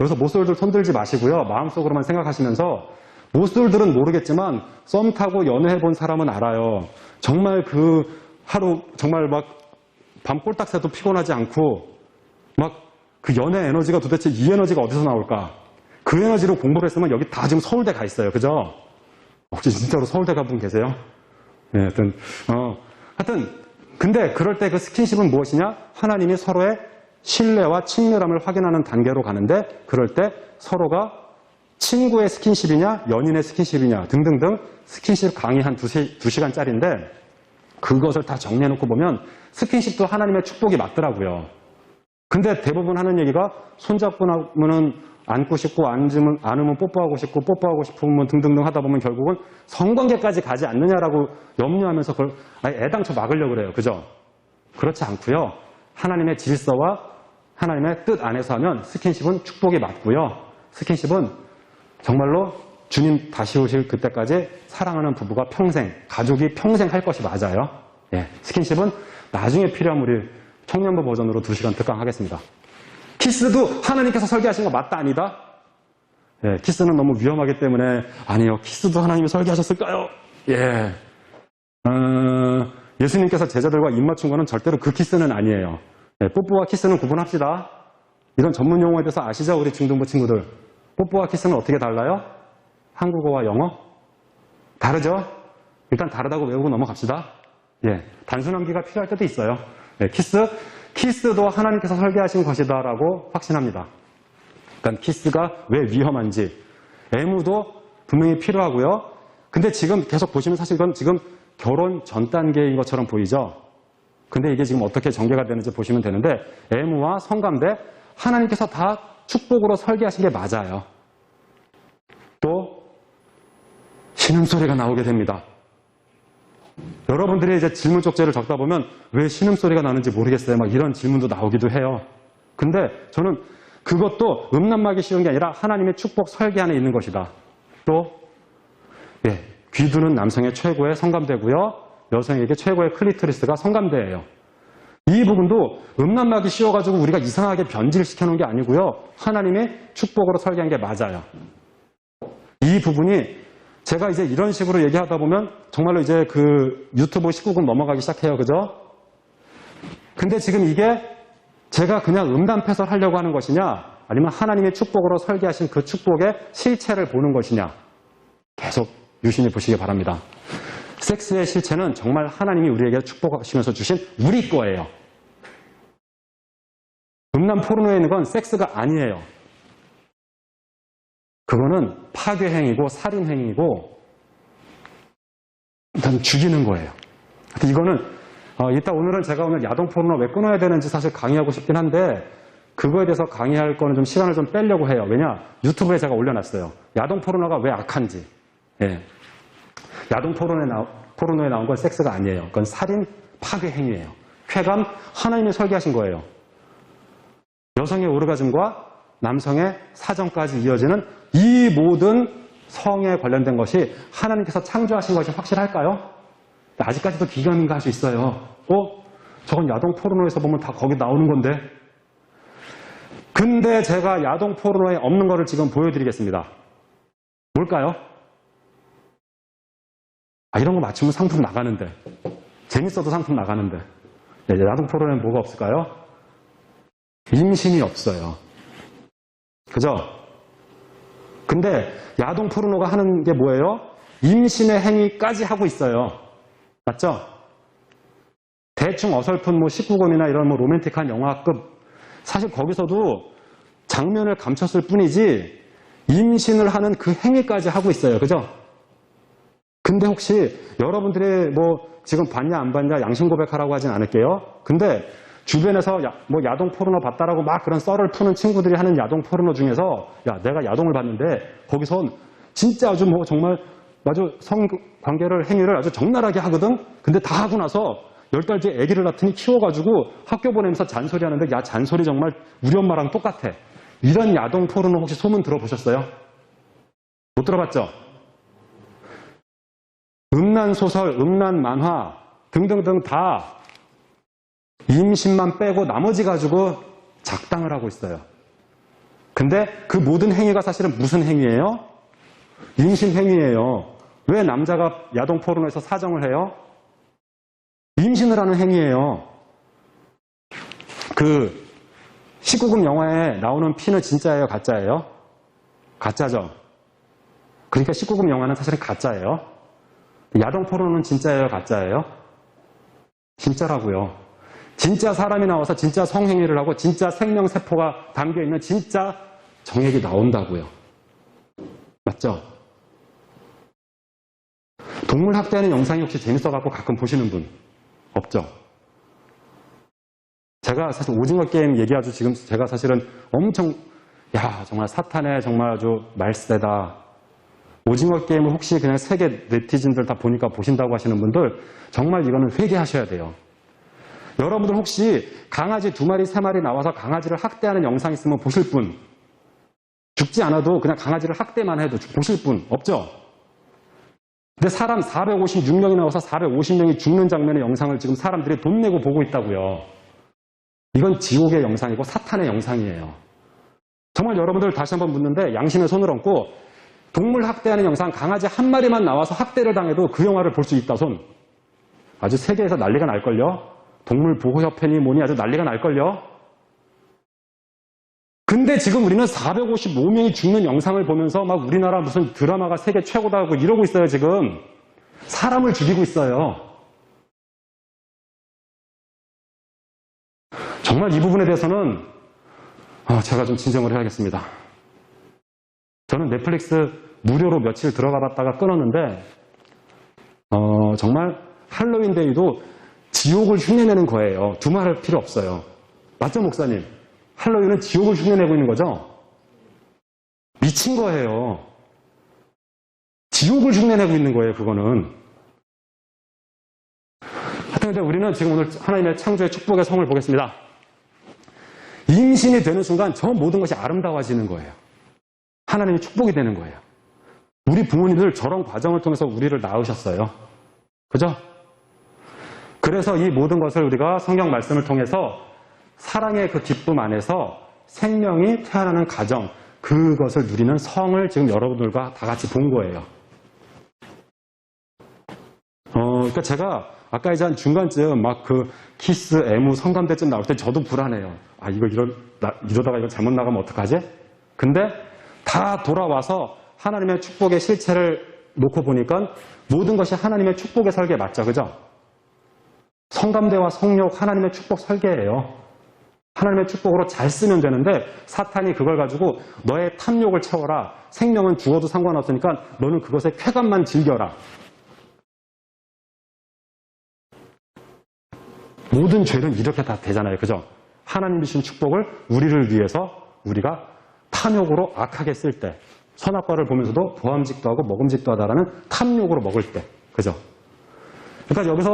여기서 모쏠들 손들지 마시고요. 마음속으로만 생각하시면서 모쏠들은 모르겠지만 썸 타고 연애해본 사람은 알아요. 정말 그 하루 정말 막 밤 꼴딱 새도 피곤하지 않고 막 그 연애 에너지가 도대체 이 에너지가 어디서 나올까? 그 에너지로 공부를 했으면 여기 다 지금 서울대 가 있어요. 그죠? 혹시 진짜로 서울대 간 분 계세요? 네, 하여튼 근데 그럴 때 그 스킨십은 무엇이냐? 하나님이 서로의 신뢰와 친밀함을 확인하는 단계로 가는데 그럴 때 서로가 친구의 스킨십이냐 연인의 스킨십이냐 등등등 스킨십 강의 한 2시간짜리인데 그것을 다 정리해놓고 보면 스킨십도 하나님의 축복이 맞더라고요. 근데 대부분 하는 얘기가 손잡고 나면은 안고 싶고 안으면 뽀뽀하고 싶고 뽀뽀하고 싶으면 등등등 하다 보면 결국은 성관계까지 가지 않느냐라고 염려하면서 그걸 애당초 막으려고 그래요. 그죠? 그렇지 않고요. 하나님의 질서와 하나님의 뜻 안에서 하면 스킨십은 축복이 맞고요. 스킨십은 정말로 주님 다시 오실 그때까지 사랑하는 부부가 평생, 가족이 평생 할 것이 맞아요. 예, 스킨십은 나중에 필요한 우리 청년부 버전으로 2시간 특강하겠습니다. 키스도 하나님께서 설계하신 거 맞다 아니다? 예, 키스는 너무 위험하기 때문에 아니요. 키스도 하나님이 설계하셨을까요? 예. 예수님께서 제자들과 입 맞춘 거는 절대로 그 키스는 아니에요. 예, 뽀뽀와 키스는 구분합시다. 이런 전문 용어에 대해서 아시죠? 우리 중등부 친구들. 뽀뽀와 키스는 어떻게 달라요? 한국어와 영어? 다르죠? 일단 다르다고 외우고 넘어갑시다. 예, 단순함기가 필요할 때도 있어요. 예, 키스도 하나님께서 설계하신 것이다라고 확신합니다. 그러니까 키스가 왜 위험한지, 애무도 분명히 필요하고요. 근데 지금 계속 보시면 사실 이건 지금 결혼 전 단계인 것처럼 보이죠? 근데 이게 지금 어떻게 전개가 되는지 보시면 되는데 애무와 성감대 하나님께서 다 축복으로 설계하신 게 맞아요. 또 신음소리가 나오게 됩니다. 여러분들이 이제 질문 쪽지를 적다 보면 왜 신음소리가 나는지 모르겠어요. 막 이런 질문도 나오기도 해요. 근데 저는 그것도 음란막이 쉬운 게 아니라 하나님의 축복 설계 안에 있는 것이다. 또 귀두는 남성의 최고의 성감대고요. 여성에게 최고의 클리토리스가 성감대예요. 이 부분도 음란막이 씌워가지고 우리가 이상하게 변질시켜놓은 게 아니고요. 하나님이 축복으로 설계한 게 맞아요. 이 부분이 제가 이제 이런 식으로 얘기하다 보면 정말로 이제 그 유튜브 19금 넘어가기 시작해요. 그죠? 근데 지금 이게 제가 그냥 음담패설 하려고 하는 것이냐 아니면 하나님의 축복으로 설계하신 그 축복의 실체를 보는 것이냐 계속 유심히 보시기 바랍니다. 섹스의 실체는 정말 하나님이 우리에게 축복하시면서 주신 우리 거예요. 음란 포르노에 있는 건 섹스가 아니에요. 그거는 파괴행위고 살인행위고 일단 죽이는 거예요. 이거는 이따 오늘은 제가 오늘 야동 포르노 왜 끊어야 되는지 사실 강의하고 싶긴 한데 그거에 대해서 강의할 거는 좀 시간을 좀 빼려고 해요. 왜냐? 유튜브에 제가 올려놨어요. 야동 포르노가 왜 악한지. 예. 야동 포르노에 나온 건 섹스가 아니에요. 그건 살인, 파괴 행위예요. 쾌감, 하나님이 설계하신 거예요. 여성의 오르가즘과 남성의 사정까지 이어지는 이 모든 성에 관련된 것이 하나님께서 창조하신 것이 확실할까요? 아직까지도 기가민가할 수 있어요. 저건 야동 포르노에서 보면 다 거기 나오는 건데. 근데 제가 야동 포르노에 없는 거를 지금 보여드리겠습니다. 뭘까요? 이런 거 맞추면 상품 나가는데. 재밌어도 상품 나가는데. 야동 포르노에는 뭐가 없을까요? 임신이 없어요. 그죠? 근데 야동 포르노가 하는 게 뭐예요? 임신의 행위까지 하고 있어요. 맞죠? 대충 어설픈 19금이나 이런 로맨틱한 영화급, 사실 거기서도 장면을 감췄을 뿐이지 임신을 하는 그 행위까지 하고 있어요. 그죠? 근데 혹시 여러분들이 지금 봤냐 안 봤냐 양심 고백하라고 하진 않을게요. 근데 주변에서 야동 포르노 봤다라고 막 그런 썰을 푸는 친구들이 하는 야동 포르노 중에서 내가 야동을 봤는데 거기선 진짜 아주 정말 아주 성관계를 행위를 아주 적나라하게 하거든. 근데 다 하고 나서 10달 뒤에 아기를 낳더니 키워가지고 학교 보내면서 잔소리 하는데 잔소리 정말 우리 엄마랑 똑같아. 이런 야동 포르노 혹시 소문 들어보셨어요? 못 들어봤죠? 음란 소설, 음란 만화 등등등 다 임신만 빼고 나머지 가지고 작당을 하고 있어요. 근데 그 모든 행위가 사실은 무슨 행위예요? 임신 행위예요. 왜 남자가 야동 포르노에서 사정을 해요? 임신을 하는 행위예요. 그 19금 영화에 나오는 피는 진짜예요? 가짜예요? 가짜죠. 그러니까 19금 영화는 사실은 가짜예요. 야동 포르노는 진짜예요? 가짜예요? 진짜라고요. 진짜 사람이 나와서 진짜 성행위를 하고 진짜 생명세포가 담겨있는 진짜 정액이 나온다고요. 맞죠? 동물 학대하는 영상이 혹시 재밌어갖고 가끔 보시는 분 없죠? 제가 사실 오징어 게임 얘기하죠. 지금 제가 사실은 엄청 정말 사탄의 정말 아주 말세다. 오징어 게임을 혹시 그냥 세계 네티즌들 다 보니까 보신다고 하시는 분들 정말 이거는 회개하셔야 돼요. 여러분들 혹시 강아지 2마리, 3마리 나와서 강아지를 학대하는 영상 있으면 보실 분, 죽지 않아도 그냥 강아지를 학대만 해도 보실 분 없죠? 근데 사람 456명이 나와서 450명이 죽는 장면의 영상을 지금 사람들이 돈 내고 보고 있다고요. 이건 지옥의 영상이고 사탄의 영상이에요. 정말 여러분들 다시 한번 묻는데 양심의 손을 얹고 동물 학대하는 영상 강아지 한 마리만 나와서 학대를 당해도 그 영화를 볼 수 있다 손. 아주 세계에서 난리가 날걸요. 동물보호협회니 뭐니 아주 난리가 날걸요. 근데 지금 우리는 455명이 죽는 영상을 보면서 막 우리나라 무슨 드라마가 세계 최고다 하고 이러고 있어요 지금. 사람을 죽이고 있어요. 정말 이 부분에 대해서는 제가 좀 진정을 해야겠습니다. 저는 넷플릭스 무료로 며칠 들어가 봤다가 끊었는데 정말 할로윈 데이도 지옥을 흉내내는 거예요. 두말할 필요 없어요. 맞죠 목사님? 할로윈은 지옥을 흉내내고 있는 거죠? 미친 거예요. 지옥을 흉내내고 있는 거예요 그거는. 하여튼 근데 우리는 지금 오늘 하나님의 창조의 축복의 성을 보겠습니다. 임신이 되는 순간 저 모든 것이 아름다워지는 거예요. 하나님의 축복이 되는 거예요. 우리 부모님들 저런 과정을 통해서 우리를 낳으셨어요. 그죠? 그래서 이 모든 것을 우리가 성경 말씀을 통해서 사랑의 그 기쁨 안에서 생명이 태어나는 가정, 그것을 누리는 성을 지금 여러분들과 다 같이 본 거예요. 그러니까 제가 아까 이제 한 중간쯤 막 그 키스, 애무, 성감대쯤 나올 때 저도 불안해요. 이러다가 이거 잘못 나가면 어떡하지? 근데 다 돌아와서 하나님의 축복의 실체를 놓고 보니까 모든 것이 하나님의 축복의 설계에 맞죠. 그죠? 성감대와 성욕 하나님의 축복 설계예요. 하나님의 축복으로 잘 쓰면 되는데 사탄이 그걸 가지고 너의 탐욕을 채워라. 생명은 죽어도 상관없으니까 너는 그것의 쾌감만 즐겨라. 모든 죄는 이렇게 다 되잖아요. 그죠? 하나님이 주신 축복을 우리를 위해서 우리가 탐욕으로 악하게 쓸 때, 선악과를 보면서도 보암직도 하고 먹음직도 하다라는 탐욕으로 먹을 때, 그죠? 그러니까 여기서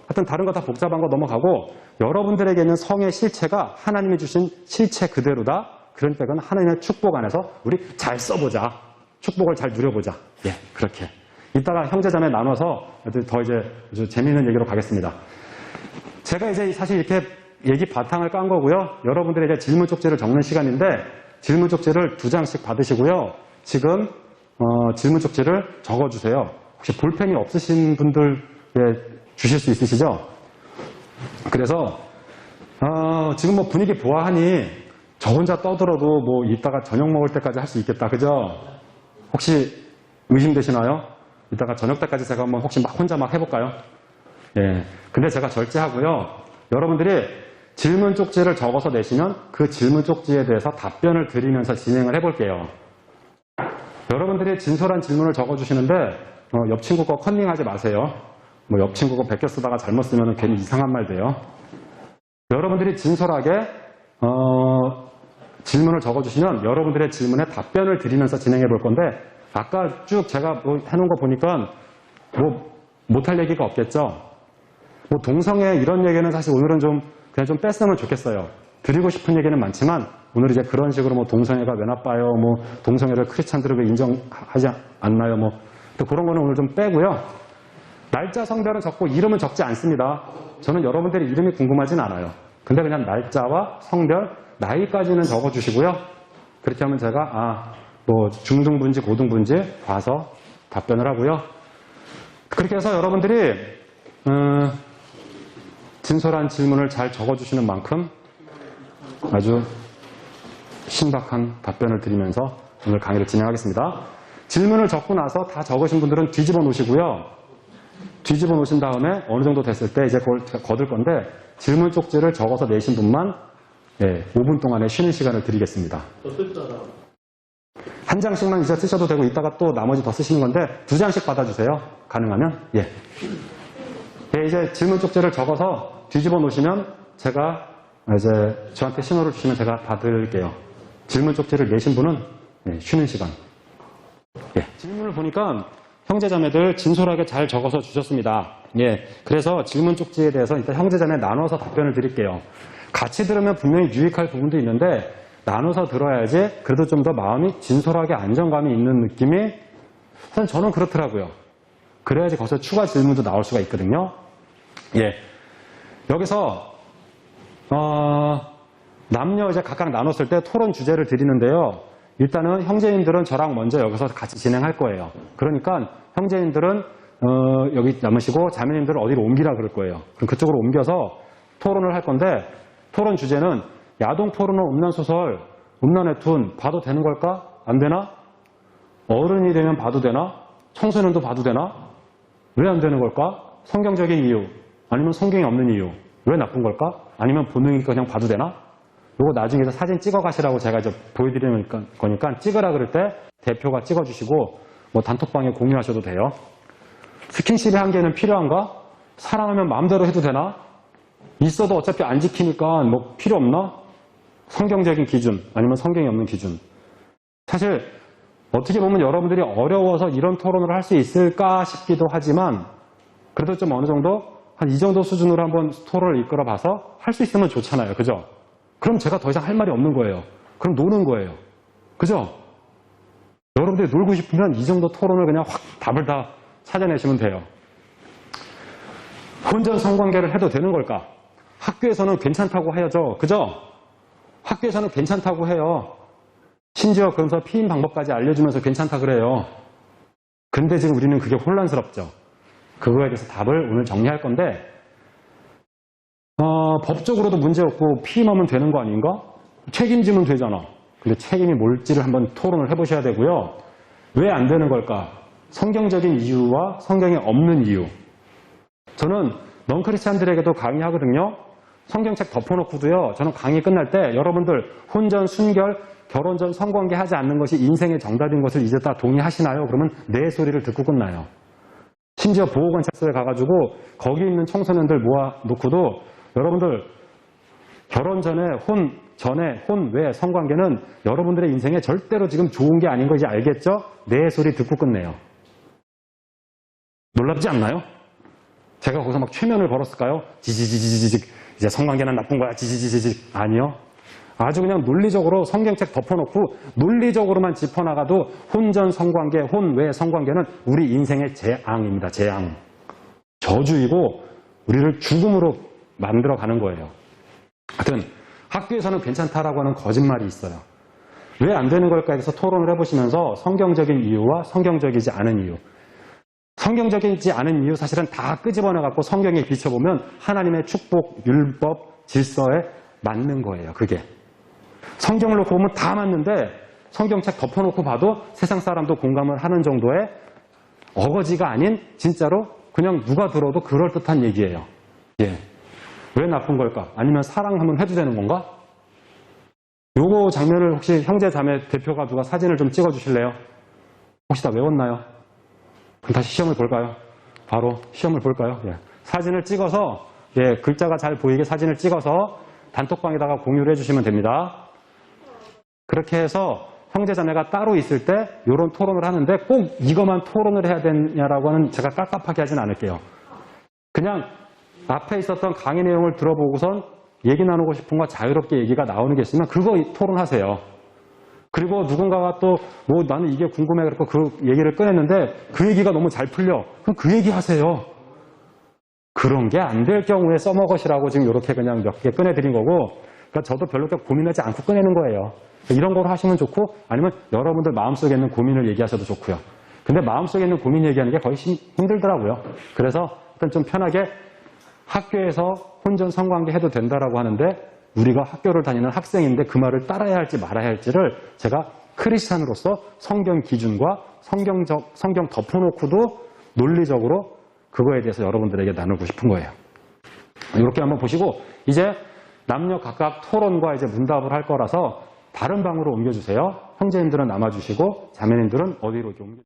하여튼 다른 거 다 복잡한 거 넘어가고 여러분들에게 있는 성의 실체가 하나님이 주신 실체 그대로다. 그러니까 이건 하나님의 축복 안에서 우리 잘 써보자. 축복을 잘 누려보자. 예, 그렇게. 이따가 형제자매 나눠서 더 이제 아주 재미있는 얘기로 가겠습니다. 제가 이제 사실 이렇게 얘기 바탕을 깐 거고요. 여러분들의 이제 질문 쪽지를 적는 시간인데 질문 쪽지를 2장씩 받으시고요. 지금 질문 쪽지를 적어주세요. 혹시 볼펜이 없으신 분들 주실 수 있으시죠? 그래서 지금 뭐 분위기 보아하니 저 혼자 떠들어도 뭐 이따가 저녁 먹을 때까지 할 수 있겠다. 그죠? 혹시 의심되시나요? 이따가 저녁 때까지 제가 한번 혹시 막 혼자 막 해볼까요? 예. 근데 제가 절제하고요. 여러분들이 질문 쪽지를 적어서 내시면 그 질문 쪽지에 대해서 답변을 드리면서 진행을 해볼게요. 여러분들이 진솔한 질문을 적어주시는데 옆 친구 거 컨닝하지 마세요. 뭐 옆 친구 거 베껴 쓰다가 잘못 쓰면 괜히 이상한 말 돼요. 여러분들이 진솔하게 질문을 적어주시면 여러분들의 질문에 답변을 드리면서 진행해 볼 건데 아까 쭉 제가 뭐 해놓은 거 보니까 뭐 못할 얘기가 없겠죠. 뭐 동성애 이런 얘기는 사실 오늘은 그냥 좀 뺐으면 좋겠어요. 드리고 싶은 얘기는 많지만 오늘 이제 그런 식으로 뭐 동성애가 왜 나빠요, 뭐 동성애를 크리스찬들은 왜 인정하지 않나요, 뭐 또 그런 거는 오늘 좀 빼고요. 날짜, 성별은 적고 이름은 적지 않습니다. 저는 여러분들의 이름이 궁금하진 않아요. 근데 그냥 날짜와 성별, 나이까지는 적어주시고요. 그렇게 하면 제가 뭐 중등부인지 고등부인지 봐서 답변을 하고요. 그렇게 해서 여러분들이 진솔한 질문을 잘 적어주시는 만큼 아주 신박한 답변을 드리면서 오늘 강의를 진행하겠습니다. 질문을 적고 나서 다 적으신 분들은 뒤집어 놓으시고요. 뒤집어 놓으신 다음에 어느 정도 됐을 때 이제 그걸 거둘 건데 질문 쪽지를 적어서 내신 분만 5분 동안의 쉬는 시간을 드리겠습니다. 한 장씩만 이제 쓰셔도 되고 이따가 또 나머지 더 쓰시는 건데 2장씩 받아주세요. 가능하면. 예, 이제 질문 쪽지를 적어서 뒤집어 놓으시면 제가 이제 저한테 신호를 주시면 제가 받을게요. 질문 쪽지를 내신 분은 쉬는 시간. 질문을 보니까 형제자매들 진솔하게 잘 적어서 주셨습니다. 그래서 질문 쪽지에 대해서 일단 형제자매 나눠서 답변을 드릴게요. 같이 들으면 분명히 유익할 부분도 있는데 나눠서 들어야지 그래도 좀 더 마음이 진솔하게 안정감이 있는 느낌이 사실 저는 그렇더라고요. 그래야지 거기서 추가 질문도 나올 수가 있거든요. 여기서 남녀 이제 각각 나눴을 때 토론 주제를 드리는데요. 일단은 형제님들은 저랑 먼저 여기서 같이 진행할 거예요. 그러니까 형제님들은 여기 남으시고 자매님들은 어디로 옮기라 그럴 거예요. 그럼 그쪽으로 옮겨서 토론을 할 건데 토론 주제는 야동 포르노 음란소설, 음란웹툰 봐도 되는 걸까? 안 되나? 어른이 되면 봐도 되나? 청소년도 봐도 되나? 왜 안 되는 걸까? 성경적인 이유, 아니면 성경이 없는 이유, 왜 나쁜 걸까? 아니면 본능이니까 그냥 봐도 되나? 요거 나중에 사진 찍어 가시라고 제가 이제 보여드리는 거니까 찍으라 그럴 때 대표가 찍어주시고 뭐 단톡방에 공유하셔도 돼요. 스킨십의 한계는 필요한가? 사랑하면 마음대로 해도 되나? 있어도 어차피 안 지키니까 뭐 필요 없나? 성경적인 기준 아니면 성경이 없는 기준. 사실 어떻게 보면 여러분들이 어려워서 이런 토론을 할 수 있을까 싶기도 하지만 그래도 좀 어느 정도 한 이 정도 수준으로 한번 토론을 이끌어 봐서 할 수 있으면 좋잖아요. 그죠? 그럼 제가 더 이상 할 말이 없는 거예요. 그럼 노는 거예요. 그죠? 여러분들이 놀고 싶으면 이 정도 토론을 그냥 확 답을 다 찾아내시면 돼요. 혼전 성관계를 해도 되는 걸까? 학교에서는 괜찮다고 해야죠. 그죠? 학교에서는 괜찮다고 해요. 심지어 그러면서 피임 방법까지 알려주면서 괜찮다 그래요. 근데 지금 우리는 그게 혼란스럽죠. 그거에 대해서 답을 오늘 정리할 건데 법적으로도 문제없고 피임하면 되는 거 아닌가? 책임지면 되잖아. 근데 책임이 뭘지를 한번 토론을 해보셔야 되고요. 왜 안 되는 걸까? 성경적인 이유와 성경에 없는 이유. 저는 넌크리스찬들에게도 강의하거든요. 성경책 덮어놓고도요. 저는 강의 끝날 때 여러분들 혼전, 순결, 결혼 전 성관계 하지 않는 것이 인생의 정답인 것을 이제 다 동의하시나요? 그러면 네 소리를 듣고 끝나요. 심지어 보호관찰소에 가가지고 거기 있는 청소년들 모아놓고도 여러분들 결혼 전에, 혼 외 성관계는 여러분들의 인생에 절대로 지금 좋은 게 아닌 거 이제 알겠죠? 내 소리 듣고 끝내요. 놀랍지 않나요? 제가 거기서 막 최면을 걸었을까요? 지지지지직 이제 성관계는 나쁜 거야. 지지지지직 아니요. 아주 그냥 논리적으로 성경책 덮어놓고 논리적으로만 짚어나가도 혼전 성관계, 혼외 성관계는 우리 인생의 재앙입니다. 재앙. 저주이고 우리를 죽음으로 만들어가는 거예요. 하여튼 학교에서는 괜찮다라고 하는 거짓말이 있어요. 왜 안 되는 걸까에 대해서 토론을 해보시면서 성경적인 이유와 성경적이지 않은 이유. 성경적이지 않은 이유 사실은 다 끄집어내갖고 성경에 비춰보면 하나님의 축복, 율법, 질서에 맞는 거예요. 그게. 성경을 놓고 보면 다 맞는데 성경책 덮어놓고 봐도 세상 사람도 공감을 하는 정도의 어거지가 아닌 진짜로 그냥 누가 들어도 그럴듯한 얘기예요. 예. 왜 나쁜 걸까? 아니면 사랑하면 해도 되는 건가? 요거 장면을 혹시 형제 자매 대표가 누가 사진을 좀 찍어주실래요? 혹시 다 외웠나요? 그럼 다시 시험을 볼까요? 바로 시험을 볼까요? 예. 사진을 찍어서 예, 글자가 잘 보이게 사진을 찍어서 단톡방에다가 공유를 해주시면 됩니다. 그렇게 해서 형제자매가 따로 있을 때 이런 토론을 하는데 꼭 이것만 토론을 해야 되냐라고 하는 제가 깝깝하게 하진 않을게요. 그냥 앞에 있었던 강의 내용을 들어보고선 얘기 나누고 싶은 거 자유롭게 얘기가 나오는 게 있으면 그거 토론하세요. 그리고 누군가가 또 뭐 나는 이게 궁금해 그래서 그 얘기를 꺼냈는데 그 얘기가 너무 잘 풀려. 그럼 그 얘기 하세요. 그런 게 안 될 경우에 써먹으시라고 지금 이렇게 그냥 몇 개 꺼내드린 거고 그러니까 저도 별로 고민하지 않고 꺼내는 거예요. 이런 걸 하시면 좋고 아니면 여러분들 마음속에 있는 고민을 얘기하셔도 좋고요. 근데 마음속에 있는 고민 얘기하는 게 거의 힘들더라고요. 그래서 일단 좀 편하게 학교에서 혼전 성관계 해도 된다라고 하는데 우리가 학교를 다니는 학생인데 그 말을 따라야 할지 말아야 할지를 제가 크리스찬으로서 성경 기준과 성경 덮어놓고도 논리적으로 그거에 대해서 여러분들에게 나누고 싶은 거예요. 이렇게 한번 보시고 이제 남녀 각각 토론과 이제 문답을 할 거라서 다른 방으로 옮겨주세요. 형제님들은 남아주시고 자매님들은 어디로 옮겨